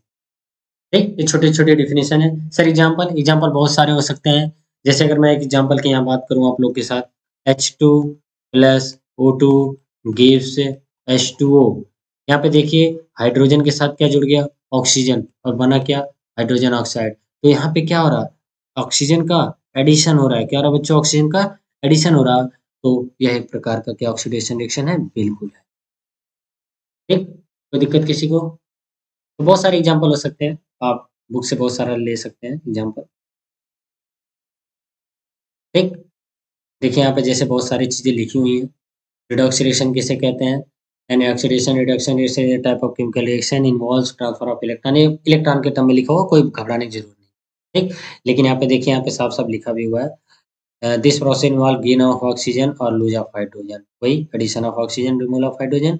ठीक, ये छोटे छोटे डिफिनेशन है सर। एग्जाम्पल बहुत सारे हो सकते हैं। जैसे अगर मैं एक एग्जाम्पल की यहाँ बात करूँ आप लोग के साथ, H2 plus O2 gives H2O। यहाँ पे देखिए हाइड्रोजन के साथ क्या जुड़ गया? ऑक्सीजन, और बना क्या? Hydrogen oxide. तो यहाँ पे क्या हो रहा? ऑक्सीजन का एडिशन हो रहा है। क्या हो रहा बच्चों? ऑक्सीजन का एडिशन हो रहा। तो यह एक प्रकार का क्या ऑक्सीडेशन रिएक्शन है? बिल्कुल है। ठीक, कोई दिक्कत किसी को? तो बहुत सारे एग्जाम्पल हो सकते हैं, आप बुक से बहुत सारा ले सकते हैं एग्जाम्पल। ठीक, देखिए यहाँ पे जैसे बहुत सारी चीजें लिखी हुई हैं। रिडॉक्स रिएक्शन किसे कहते हैं? An oxidation reduction is a type of chemical reaction involves transfer of electron. Electron के टर्म में लिखा हुआ, कोई घबराने की जरूरत नहीं। ठीक, लेकिन यहाँ पे देखिए, यहाँ पे साफ साफ लिखा भी हुआ है, this process involve gain of oxygen और लूज ऑफ हाइड्रोजन। वही addition of oxygen, removal of hydrogen,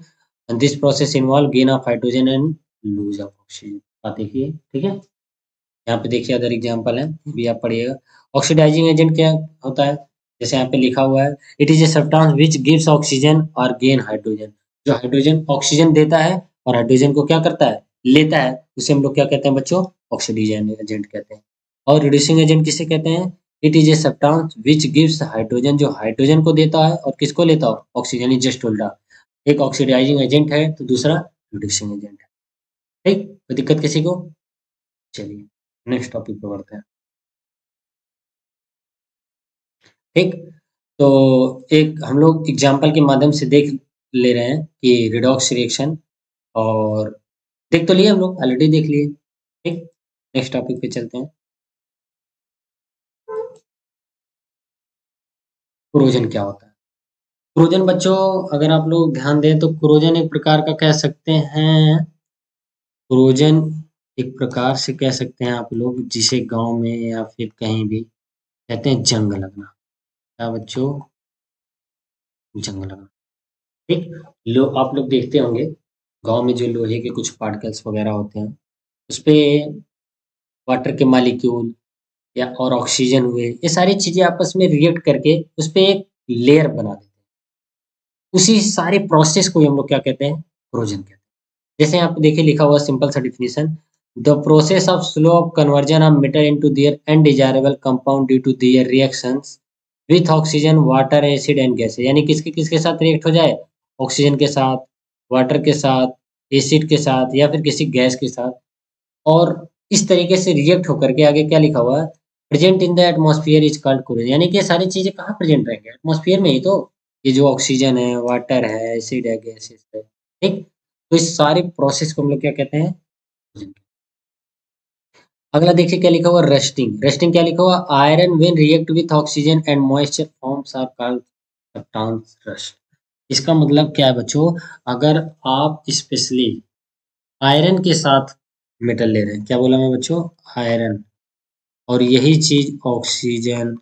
and this process involve gain of hydrogen and lose of oxygen. बात देखिए, ठीक है। यहाँ पे देखिए अदर एग्जाम्पल है, भी आप पढ़िएगा। ऑक्सीडाइजिंग एजेंट क्या होता है? जैसे यहाँ पे लिखा हुआ है, it is a substance which gives oxygen और गेन हाइड्रोजन। जो हाइड्रोजन ऑक्सीजन देता है और हाइड्रोजन को क्या करता है? लेता है, उसे हम लोग क्या कहते हैं बच्चों? ऑक्सीडाइजिंग एजेंट कहते हैं। और रिड्यूसिंग एजेंट किसे कहते हैं? It is a substance which gives hydrogen, जो हाइड्रोजन को देता है और किसको लेता हो? ऑक्सीजन। जस्ट उल्टा, एक ऑक्सीडाइजिंग एजेंट है तो दूसरा रिड्यूसिंग एजेंट है। ठीक, कोई दिक्कत किसी को? चलिए नेक्स्ट टॉपिक पे बढ़ते हैं। ठीक, तो एक हम लोग एग्जाम्पल के माध्यम से देख ले रहे हैं कि रिडॉक्स रिएक्शन, और देख तो लिए हम लोग, ऑलरेडी देख लिए। ठीक, नेक्स्ट टॉपिक पे चलते हैं। क्रोजन क्या होता है? क्रोजन बच्चों अगर आप लोग ध्यान दें तो क्रोजन एक प्रकार का कह सकते हैं, क्रोजन एक प्रकार से कह सकते हैं आप लोग, जिसे गांव में या फिर कहीं भी कहते हैं जंग लगना। क्या बच्चों? जंग लगना। ठीक, आप लोग देखते होंगे गांव में जो लोहे के कुछ पार्टिकल्स वगैरह होते हैं, उसपे वाटर के मॉलिक्यूल या और ऑक्सीजन हुए, ये सारी चीजें आपस में रिएक्ट करके उस पे एक लेयर बना देते हैं। उसी सारे प्रोसेस को हम लोग क्या कहते हैं? क्रोजन कहते हैं। जैसे यहाँ पे देखिए लिखा हुआ सिंपल सा definition, the process of slow of conversion of metal into their undesirable compound due to their reactions with oxygen water acid and gas. यानी किसके किसके साथ रिएक्ट हो जाए? ऑक्सीजन के साथ, वाटर के साथ, एसिड के साथ, या फिर किसी गैस के साथ। और इस तरीके से रिएक्ट होकर के आगे क्या लिखा हुआ है? Present in the atmosphere is called chlorine. यानी कि ये सारी चीजें कहाँ प्रेजेंट रहेंगे? एटमॉस्फेयर में ही तो। ये जो ऑक्सीजन है, वाटर है, एसिड है, गैसेस है। ठीक, तो इस सारे प्रोसेस को हम लोग क्या कहते हैं? अगला देखिए क्या लिखा हुआ? रस्टिंग। रस्टिंग क्या लिखा हुआ? Iron when react with oxygen and moisture forms are called substance rust. इसका मतलब क्या है बच्चों? अगर आप स्पेशली आयरन के साथ मेटल ले रहे हैं, क्या बोला मैं बच्चों? आयरन, और यही चीज ऑक्सीजन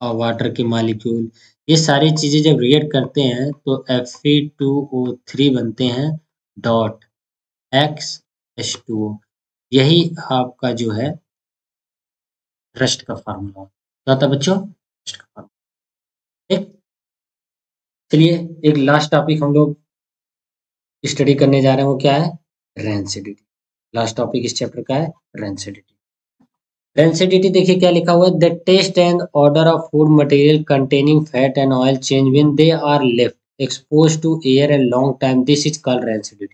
और वाटर के मॉलिक्यूल, ये सारी चीजें जब रिएक्ट करते हैं तो Fe2O3 बनते हैं डॉट XH2O। यही आपका जो है रस्ट का फार्मूला क्या होता है बच्चों? रस्ट का फार्मूला। ठीक, चलिए एक लास्ट टॉपिक हम लोग स्टडी करने जा रहे हैं, वो क्या है? रेंसिडिटी। लास्ट टॉपिक इस चैप्टर का है रेंसिडिटी। डेंसिटी देखिए क्या लिखा हुआ है, the taste and odour of food material containing fat and oil change when they are left expose to air a long time, this is called density.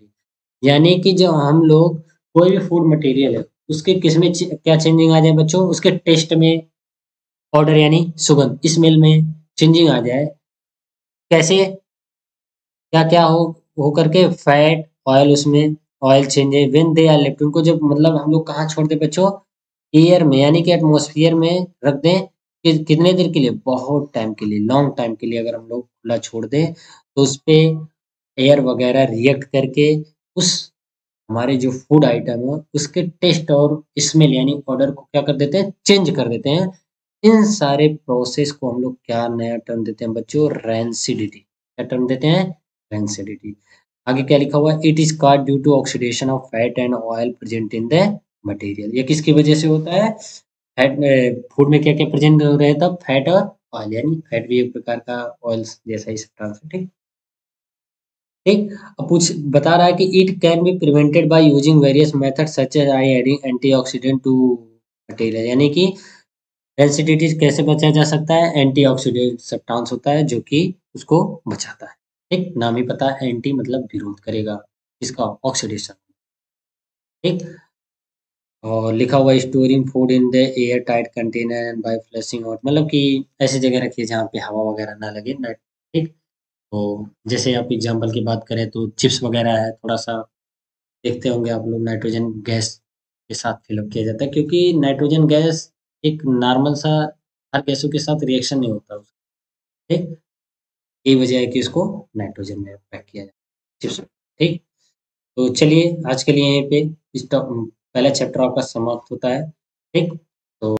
यानी कि जब हम लोग कोई भी फूड मटेरियल है उसके किसमें क्या चेंजिंग आ जाए बच्चों, उसके टेस्ट में, ऑर्डर यानी सुगंध, स्मेल में चेंजिंग आ जाए। कैसे, क्या क्या हो करके, फैट ऑयल, उसमें ऑयल चेंज है, व्हेन दे आर लेफ्ट, उनको जब मतलब हम लोग कहाँ छोड़ दें बच्चों, एयर में, यानी कि एटमॉस्फेयर में रख दें कि कितने देर के लिए, बहुत टाइम के लिए, लॉन्ग टाइम के लिए अगर हम लोग खुला छोड़ दें तो उस पे एयर वगैरह रिएक्ट करके उस हमारे जो फूड आइटम है उसके टेस्ट और स्मेल यानी ऑर्डर को क्या कर देते हैं, चेंज कर देते हैं। इन सारे प्रोसेस को हम लोग क्या नया टर्म देते हैं बच्चों, रैंसिडिटी। क्या टर्म देते हैं, रैंसिडिटी। आगे क्या लिखा हुआ है, it is called due to oxidation of fat and oil present in the material. ये किसकी वजह से होता है, फैट, फूड में क्या क्या प्रेजेंट हो रहे हैं तब, फैट और ऑयल, यानी फैट भी एक प्रकार का ऑयल जैसा ही सब्सटेंस है, ठीक। ठीक, अब पूछ बता रहा है कि it can be prevented by using various method such as I adding antioxidant to material, यानी कि एसिडिटी कैसे बचाया जा सकता है, एंटीऑक्सीडेंट सब्सटेंस होता है जो कि उसको बचाता है। ठीक, नाम ही पता है, एंटी मतलब विरोध करेगा इसका, ऑक्सीडेशन। ठीक, और लिखा हुआ storing food in the air tight container and by flushing out, मतलब कि ऐसी जगह रखिए जहाँ पे हवा वगैरह ना लगे ना। ठीक, तो जैसे आप एग्जांपल की बात करें तो चिप्स वगैरह है, थोड़ा सा देखते होंगे आप लोग, नाइट्रोजन गैस के साथ फिलअप किया जाता है, क्योंकि नाइट्रोजन गैस एक नॉर्मल सा हर गैसों के साथ रिएक्शन नहीं होता उसका। ठीक, यही वजह है कि इसको नाइट्रोजन में पैक किया जाता है चिप्स में। ठीक, तो चलिए आज के लिए यहीं पे पहला चैप्टर आपका समाप्त होता है। ठीक।